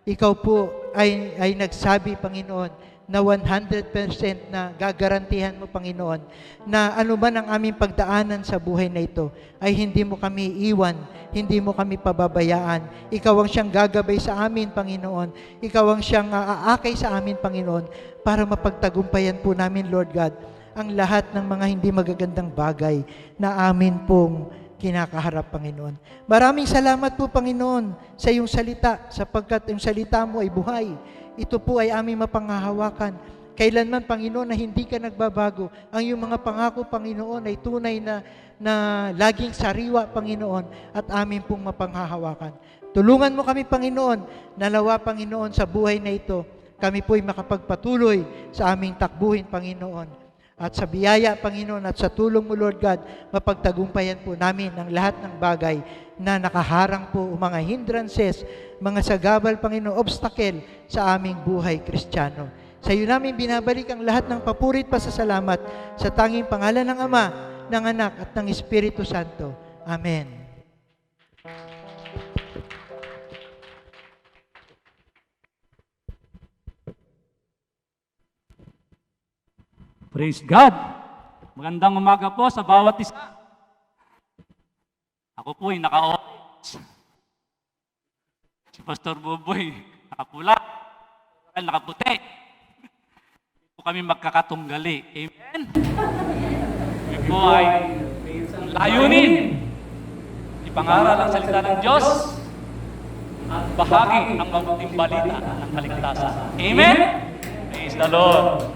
ikaw po ay nagsabi, Panginoon, na 100% na gagarantihan mo, Panginoon, na anuman ang aming pagdaanan sa buhay na ito, ay hindi mo kami iwan, hindi mo kami pababayaan. Ikaw ang siyang gagabay sa amin, Panginoon. Ikaw ang siyang aakay sa amin, Panginoon, para mapagtagumpayan po namin, Lord God, ang lahat ng mga hindi magagandang bagay na amin pong kinakaharap, Panginoon. Maraming salamat po, Panginoon, sa iyong salita, sapagkat yung salita mo ay buhay. Ito po ay aming mapanghahawakan. Kailanman, Panginoon, na hindi ka nagbabago. Ang iyong mga pangako, Panginoon, ay tunay na laging sariwa, Panginoon, at amin pong mapanghahawakan. Tulungan mo kami, Panginoon, nalawa, Panginoon, sa buhay na ito. Kami po ay makapagpatuloy sa aming takbuhin, Panginoon. At sa biyaya, Panginoon, at sa tulong mo, Lord God, mapagtagumpayan po namin ang lahat ng bagay na nakaharang po, mga hindrances, mga sagabal, Panginoon, obstacle sa aming buhay, Kristiyano. Sa iyo namin binabalik ang lahat ng papurit pasasalamat sa tanging pangalan ng Ama, ng Anak, at ng Espiritu Santo. Amen. Praise God! Magandang umaga po sa bawat isa. Ako po ay naka-orange. Si Pastor Boboy, nakapula. Nakaputi. Hindi po kami magkakatunggali. Amen? Kami po ay layunin. Ipangaral ang salita ng Diyos at bahagi ang mabuting balita ng kaligtasan. Amen? Praise the Lord!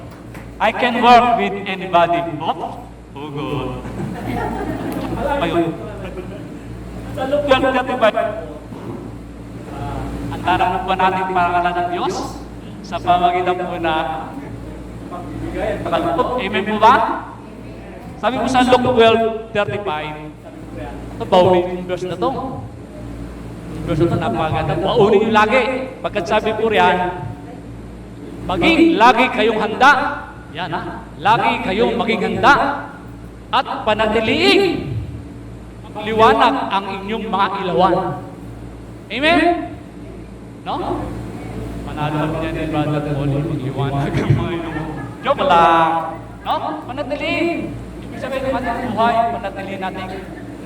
I can work with anybody. Oh, good. Ayun. Sa Luke 12:35, ang tarang po natin parangalan ng Diyos sa pamagitan po na pagkaloob. Amen po ba? Sabi po sa Luke 12:35, ito bawin yung verse na ito. Verse na ito, napaganda. Paunin nyo lagi. Pagkat sabi po riyan, maging lagi kayong handa. Yan ha. Lagi kayong maging handa at panatiliing liwanag ang inyong mga ilawan. Amen? No? Manalo kami dyan ni Brother Paul, magliwanag ang mga inyong. Joke lang. No? Panatiliing. Ibig sabihin ng ating buhay, panatiliin natin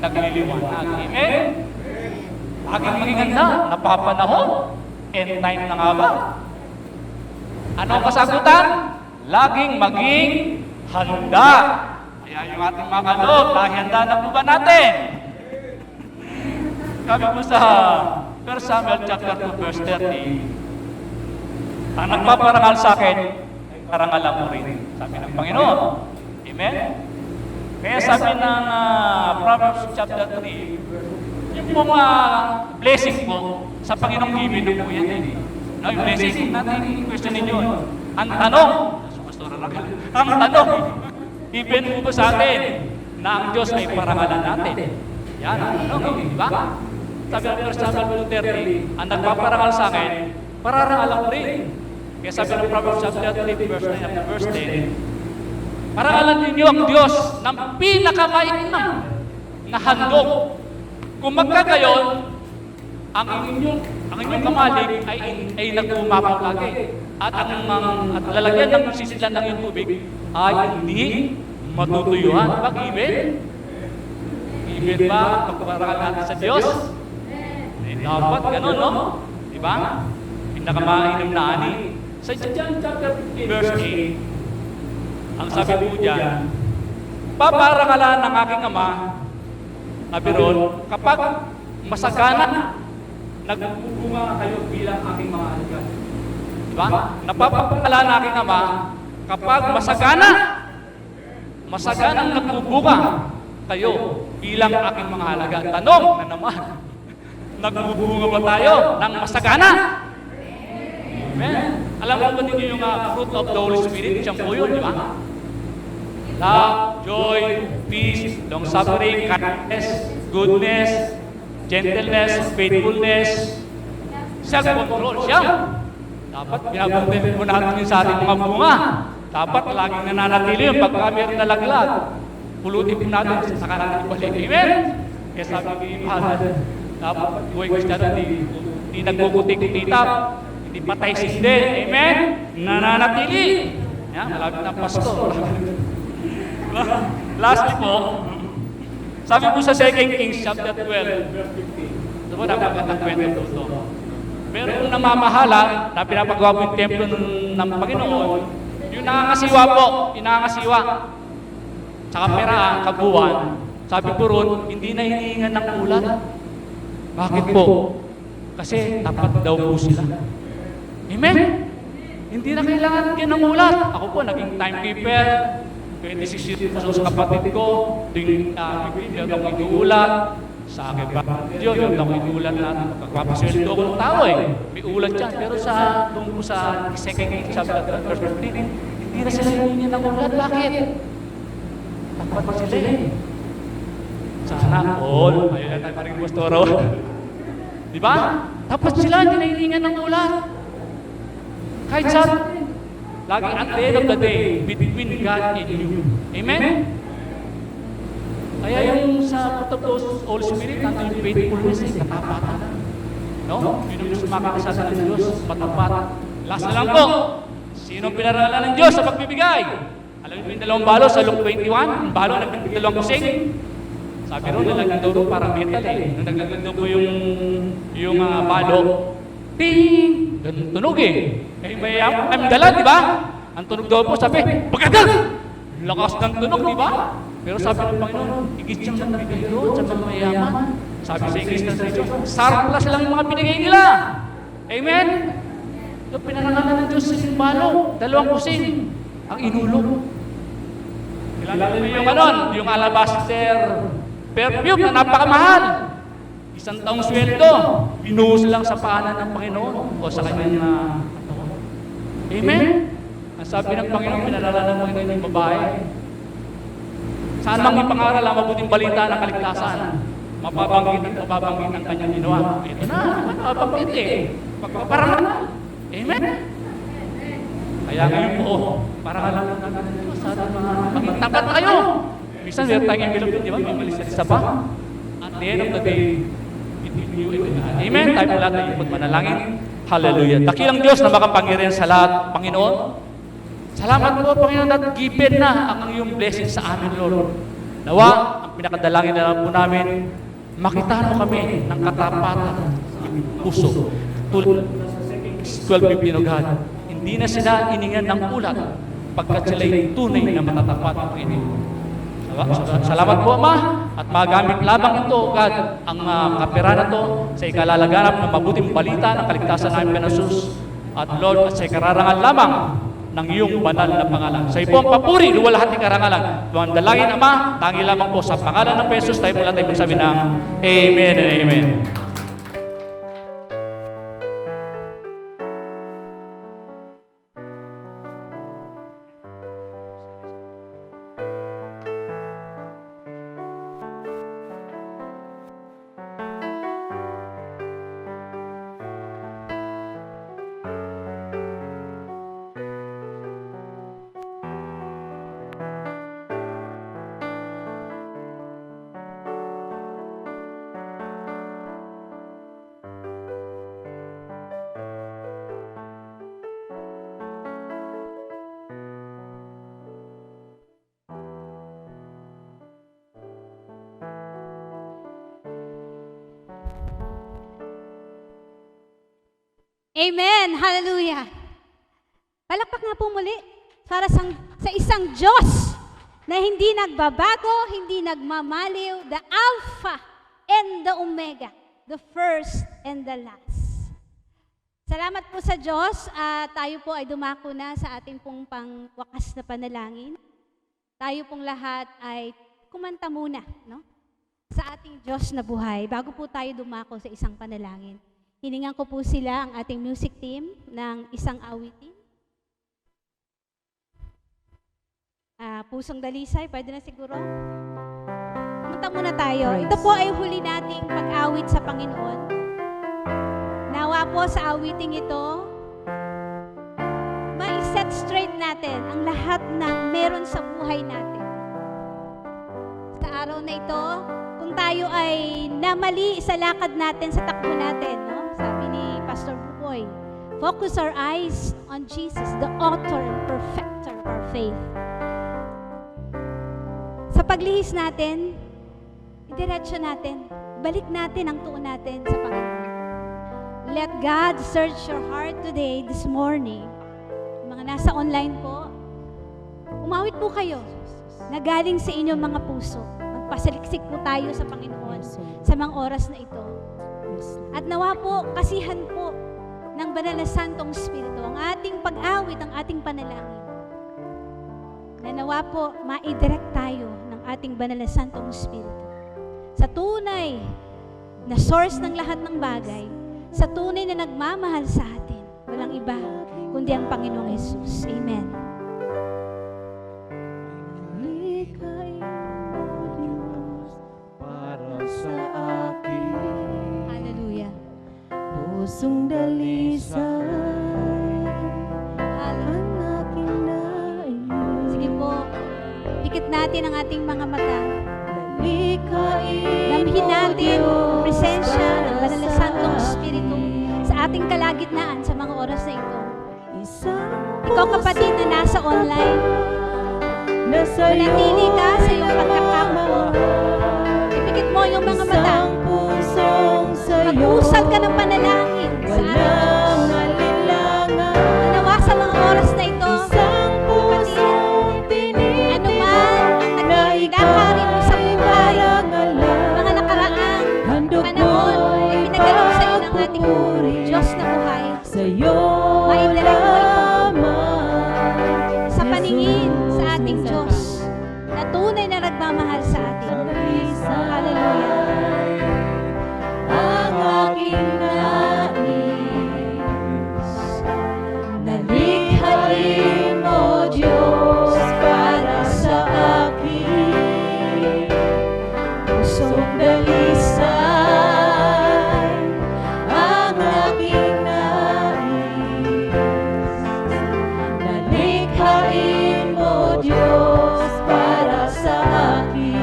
nagliliwanag. Amen? Laging maging handa, napapanahon. End time na nga ba? Ano ang kasagutan? Laging maging handa. Kaya yung ating mga kaloob, handa na po ba natin? Sabi po sa 1 Samuel chapter 2 verse 30, ang nagpaparangal sa akin, parangalan mo rin. Sabi ng Panginoon. Amen? Kaya sabi ng Proverbs chapter 3, yung pong blessing po, sa Panginoong given po yan. No, yung blessing natin, question ninyo. Ang tanong, ang tanong, given po sa atin na ang Diyos ay parangalan natin. Yan ang tanong, di ba? Sabi ng 1 Samuel 2:30, ang nagpaparangal sa akin, pararangalan ko rin. Kaya sabi ng Proverbs chapter 3, verse 9 and verse 10, parangalan ninyo ang Diyos ng pinakamainam na handog. Kung magkagayon, ang inyong kamalig ay nagpumapaw lagi. At lalagyan ng sisilan ng iyong tubig ay hindi matutuyuhan. Pag-ibig? Ibig ba pagpaparangal natin sa Diyos? Dapat ganun, no? Diba? Pinakamainam na ani. Sa John chapter 15, verse 8, ang sabi po dyan, paparangalan ng aking ama, Abiron, kapag masagana, nagbubunga kayo bilang aking mga alagad. Diba? Napapakala na aking Ama, kapag masaganang nagbubunga kayo bilang aking mga halaga. Tanong na naman, nagbubunga ba tayo ng masagana? Amen. Alam mo ba ninyo yung fruit of the Holy Spirit? Siyang po yun, di ba? Love, joy, peace, long-suffering, kindness, goodness, gentleness, faithfulness, self-control. Siyang dapat binabuntin mo natin sa ating mga bunga. Dapat laging nananatili yun. Pagka mayroon nalaglag, pulutin po natin sa natin ibalik. Amen? Kaya sabi ni Father, dapat buhay Kristiyano, hindi nagkukutik-titap, hindi patay sindi. Amen? Nananatili. Yan, malapit na pastor. Lastly po, sabi po sa 2 Kings chapter 12, ito po napagandang kwento po ito. Merong namamahala na pinapagawa po yung templo ng Panginoon, yung nangangasiwa po, inangasiwa. Tsaka pera, kabuuan. Sabi po ron, hindi na hinihingan ng ulat. Bakit po? Kasi tapat daw po sila. Amen? Hindi na kailangan din ng ulat. Ako po, naging timekeeper. 26 years po sa kapatid ko. Yung ako inuulat. Sa akin ba? Yun ako inuulat na magpapasweldo ako ng tao eh. May ulat dyan. Pero sa tungkol sa 2 Kings chapter 13, hindi na sila hinihingan ng ulat. Bakit? Tapat sila eh. Sana all, ayun na tayo paring pastoro. Di ba? Tapat sila, hindi na hiningan ng ulat. Kahit sa lagi at the end of the day, between God and you. Amen? Kaya yung sa fruit of the Holy Spirit, natin yung faithfulness eh, katapatan. No? Yun yung sumakakasasa ng Diyos, matapat. Last na lang po, sino pinaralan ng Diyos sa pagbibigay? Alam niyo yung dalawang balo sa Luke 21, yung balo na dalawang kusing. Sabi ron, nalagyan daw parang metal eh. Nung naglagyan daw po yung balo, ting! Ganun tunog eh. Eh, may dala, di ba? Ang tunog daw po, sabi, pagkagal! Lakas ng tunog, di ba? Pero sabi ng Panginoon, higit siyang nagbibigay doon sa mga mayaman. Sabi sa English translation, surplus lang yung mga binigay nila. Amen? So, pinangalan ng Diyos sa balo, dalawang kusing, ang inulog. Kilala niyo yung yung alabaster perfume na napakamahal. Isang taong sweldo, binuhos lang sa paanan ng Panginoon o sa kanyang katawan. Amen? Ang sabi ng Panginoon, pinalala ng Panginoon yung babae. Saan mang ipangaral ang mabuting balita ng kaligtasan? Mapabanggit ang kanyang ginawa. Ito na, mapabanggit eh. Pagpaparangal. Amen? Kaya ngayon po, parangalan natin sa ating mga maging tapat kayo. Minsan, meron tayong envelope yun, di ba? May malis sa isa pa. At the end of the day, between you and God. Amen? Tayo po lahat ay ipot manalangin. Hallelujah. Dakilang Diyos na makapangyarihan sa lahat, Panginoon. Salamat po, Panginoon, at given na ang iyong blessing sa amin, Lord. Nawa, ang pinakadalangin na lang po namin, makita mo kami ng katapatan, puso. Tulad sa 12:15, O God, hindi na sila iningan ng ulat pagkat sila'y tunay na matatapat ang Panginoon. Salamat po, Ama, at magamit labang ito, God, ang kapera na ito sa ikalalaganap ng mabuting balita ng kaligtasan namin Pinasus at Lord, at sa ikararangal lamang ng iyong banal na pangalan. Sa iyong papuri, luwalhati karangalan. Tuhan dalangin, Ama, tangi lamang po sa pangalan ng Jesus, tayo mula tayo magsabi ng Amen and Amen. Amen! Hallelujah! Palakpak nga po muli para sa isang Diyos na hindi nagbabago, hindi nagmamaliw, the Alpha and the Omega, the first and the last. Salamat po sa Diyos at tayo po ay dumako na sa ating pong pangwakas na panalangin. Tayo pong lahat ay kumanta muna, no? Sa ating Diyos na buhay bago po tayo dumako sa isang panalangin. Hiningan ko po sila, ang ating music team, ng isang awitin. Pusong Dalisay, pwede na siguro. Kumanta muna tayo. Ito po ay huli nating pag-awit sa Panginoon. Nawa po sa awiting ito, mai-set straight natin ang lahat ng meron sa buhay natin. Sa araw na ito, kung tayo ay namali sa lakad natin, sa takbo natin, no? Sabi ni Pastor Buboy, focus our eyes on Jesus, the author and perfecter of our faith. Sa paglihis natin, idiretso natin, balik natin ang tuon natin sa Panginoon. Let God search your heart today, this morning. Mga nasa online po, umawit po kayo na galing sa inyong mga puso. Magpasaliksik po tayo sa Panginoon sa mga oras na ito. At nawa po, kasihan po ng Banal na Santong Espiritu, ang ating pag-awit, ang ating panalangin. Na nawa po, maidirect tayo ng ating Banal na Santong Espiritu sa tunay na source ng lahat ng bagay, sa tunay na nagmamahal sa atin. Walang iba kundi ang Panginoong Jesus. Amen. Para sa akin, Hallelujah. pusong dalisay, Hallelujah. ang aking nais. Sige po, pikit natin ang ating mga mata. Likhain Damhin mo, natin ang Diyos, presensya ng para Banal na sa Santong Espiritu akin. sa ating kalagitnaan sa mga oras na ito. Isang Ikaw kapatid na nasa online, na sa'yo manatili ka sa iyong pagkakaupo. Ipikit mo yung mga mata. isang pusong sa'yo, Mag-usal ka ng panalangin sa ating walang Diyos. alinlangan. Nawa sa mga oras na ito, Isang pusong ano man ang nagkakari mo sa buhay, mga nakaraang panahon ay pinagalaw sa iyo ng ating Diyos na buhay. sa'yo Maidirect mo ito lamang, sa paningin sa ating Diyos na tunay na nagmamahal sa atin. Hallelujah. ang aking nais. Nalikhain mo, Diyos, para sa akin. Pusong dalisay, ang aking nais. Nalikhain mo, Diyos, para sa akin.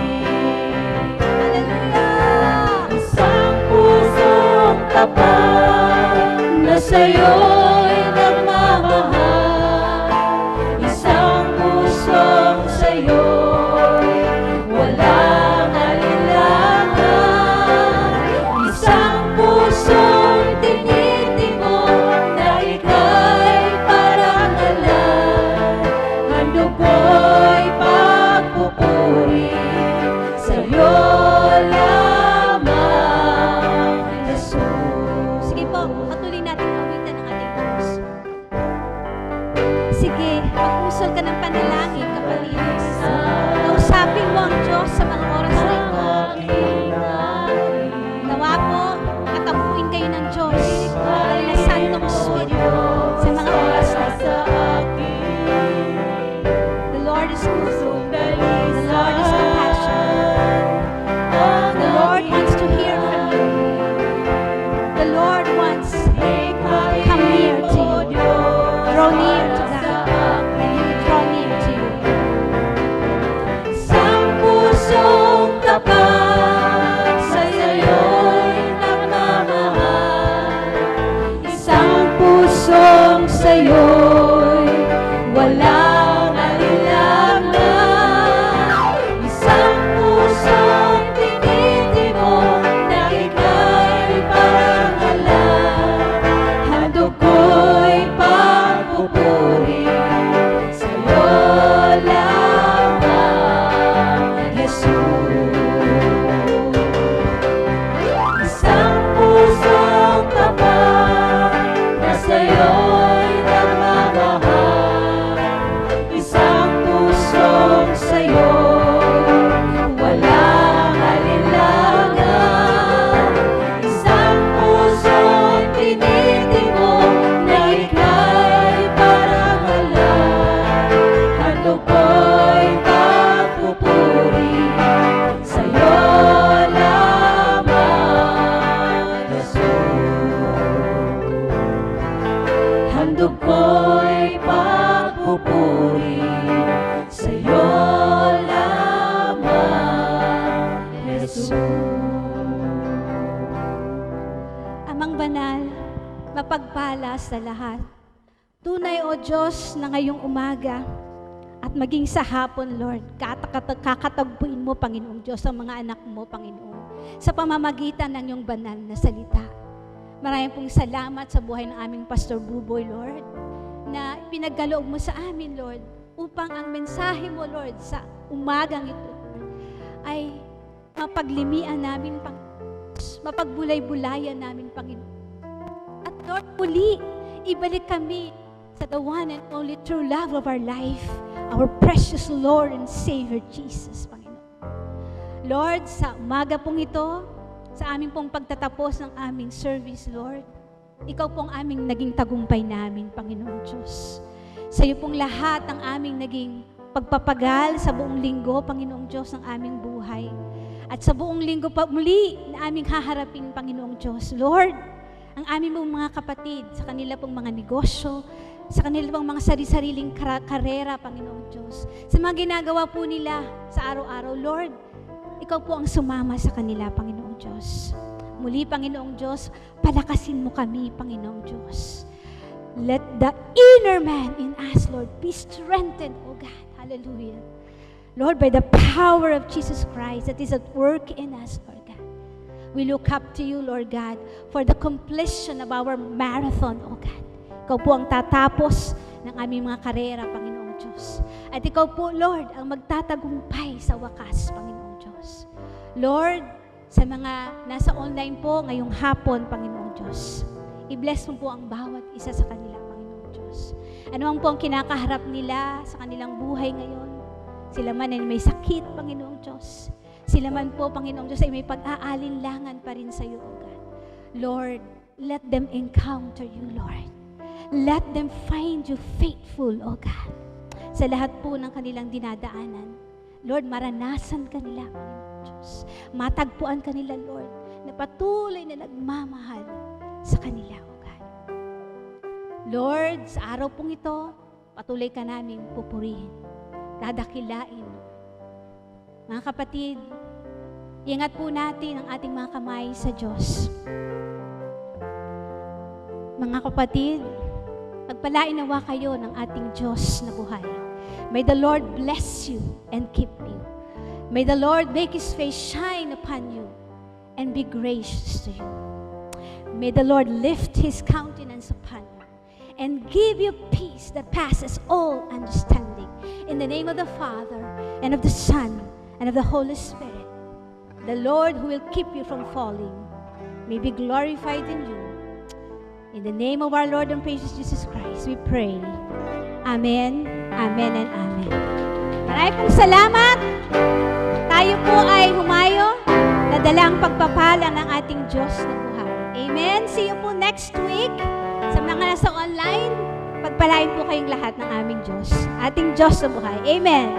Hallelujah. Isang pusong tapat na sa'yo'y nagmamahal. Isang pusong sa'yo'y walang alinlangan. Isang pusong tinitimok na ika'y parangalan. Handog ko'y pagpupuri sa'yo lamang, Jesus. Sige po, patuloy natin awitan ang ating Diyos. Sige, mag-usol ka ng panalangin, kapatid. Kausapin mo ang Diyos sa mga oras na ito. Nawa po, katabuin kayo ng Diyos. Banal na Santong Espiritu sa mga oras na ito. The Lord is good. The Lord is compassionate. The Lord wants to hear from you. The Lord wants to come near to you. Draw near to God. And He will draw near to you. Isang pusong papuri sa'yo lamang, Jesus. Amang banal, mapagpala sa lahat. Tunay o Diyos na ngayong umaga at maging sa hapon, Lord, kakatagpuin mo, Panginoong Diyos, ang mga anak mo, Panginoon, sa pamamagitan ng iyong banal na salita. Maraming pong salamat sa buhay ng aming Pastor Buboy, Lord, na pinagkaloob mo sa amin, Lord, upang ang mensahe mo, Lord, sa umagang ito ay mapaglimian namin, Panginoon, mapagbulay-bulayan namin, Panginoon. At Lord, muli, ibalik kami sa the one and only true love of our life, our precious Lord and Savior, Jesus, Panginoon. Lord, sa umaga pong ito, sa aming pong pagtatapos ng aming service, Lord, Ikaw pong aming naging tagumpay namin, Panginoon Diyos. Sa iyo pong lahat ang aming naging pagpapagal sa buong linggo, Panginoong Diyos, ng aming buhay. At sa buong linggo pa muli na aming haharapin, Panginoong Diyos. Lord, ang aming pong mga kapatid sa kanila pong mga negosyo, sa kanila pong mga sari-sariling karera, Panginoong Diyos. Sa mga ginagawa po nila sa araw-araw, Lord, Ikaw po ang sumama sa kanila, Panginoong Diyos. Muli, Panginoong Diyos, palakasin mo kami, Panginoong Diyos. Let the inner man in us, Lord, be strengthened, O God. Hallelujah. Lord, by the power of Jesus Christ that is at work in us, Lord God, we look up to you, Lord God, for the completion of our marathon, O God. Ikaw po ang tatapos ng aming mga karera, Panginoong Diyos. At Ikaw po, Lord, ang magtatagumpay sa wakas, Panginoong Diyos. Lord, sa mga nasa online po ngayong hapon, Panginoong Diyos, i-bless mo po ang bawat isa sa kanila, Panginoong Diyos. Ano man po ang kinakaharap nila sa kanilang buhay ngayon, sila man ay may sakit, Panginoong Diyos. Sila man po, Panginoong Diyos, ay may pag-aalinlangan pa rin sa iyo, O God. Lord, let them encounter you, Lord. Let them find you faithful, O God. Sa lahat po ng kanilang dinadaanan, Lord, maranasan kanila, Panginoong Diyos. Matagpuan kanila, Lord, na patuloy na nagmamahal sa kanila, O God. Lord, sa araw pong ito, patuloy ka naming pupurihin, dadakilain. Mga kapatid, ingat po natin ang ating mga kamay sa Diyos. Mga kapatid, magpalain nawa kayo ng ating Diyos na buhay. May the Lord bless you and keep you. May the Lord make His face shine upon you and be gracious to you. May the Lord lift His countenance upon you and give you peace that passes all understanding. In the name of the Father, and of the Son, and of the Holy Spirit, the Lord who will keep you from falling may be glorified in you. In the name of our Lord and precious Jesus Christ, we pray. Amen, amen, and amen. Maraming pong salamat. Tayo po ay humayo na dalang pagpapala ng ating Diyos na buhay. Amen. See you po next week. Sa mga nasa online, pagpalain po kayong lahat ng aming Diyos. Ating Diyos na buhay. Amen.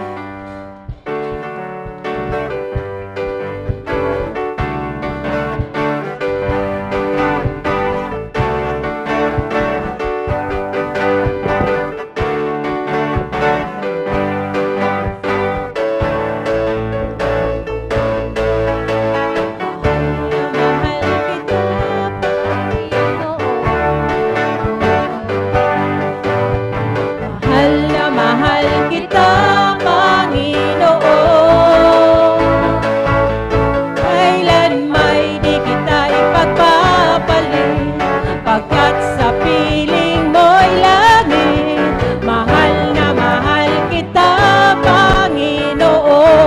Mahal kita, Panginoon. Kailan may di kita ipagpapalit, pagkat sa piling mo'y langit. Mahal na mahal kita, Panginoon.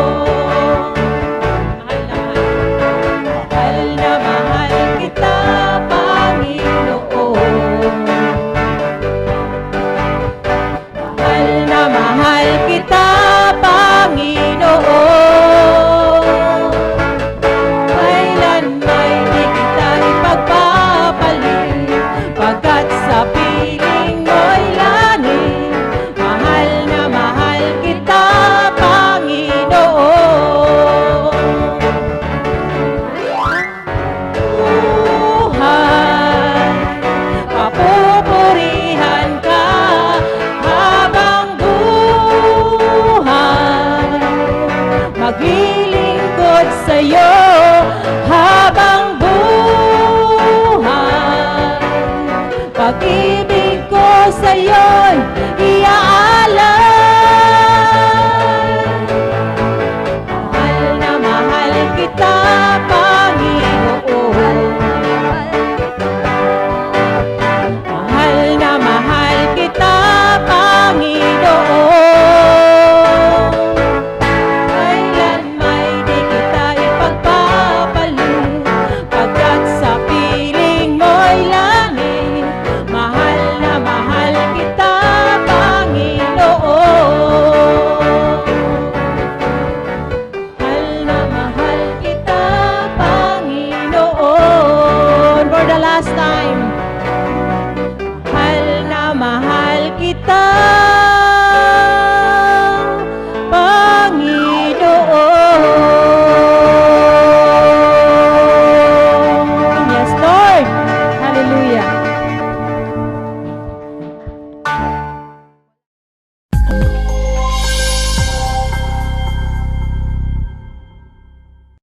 Mahal na mahal kita, Panginoon. Mahal na mahal kita, Panginoon.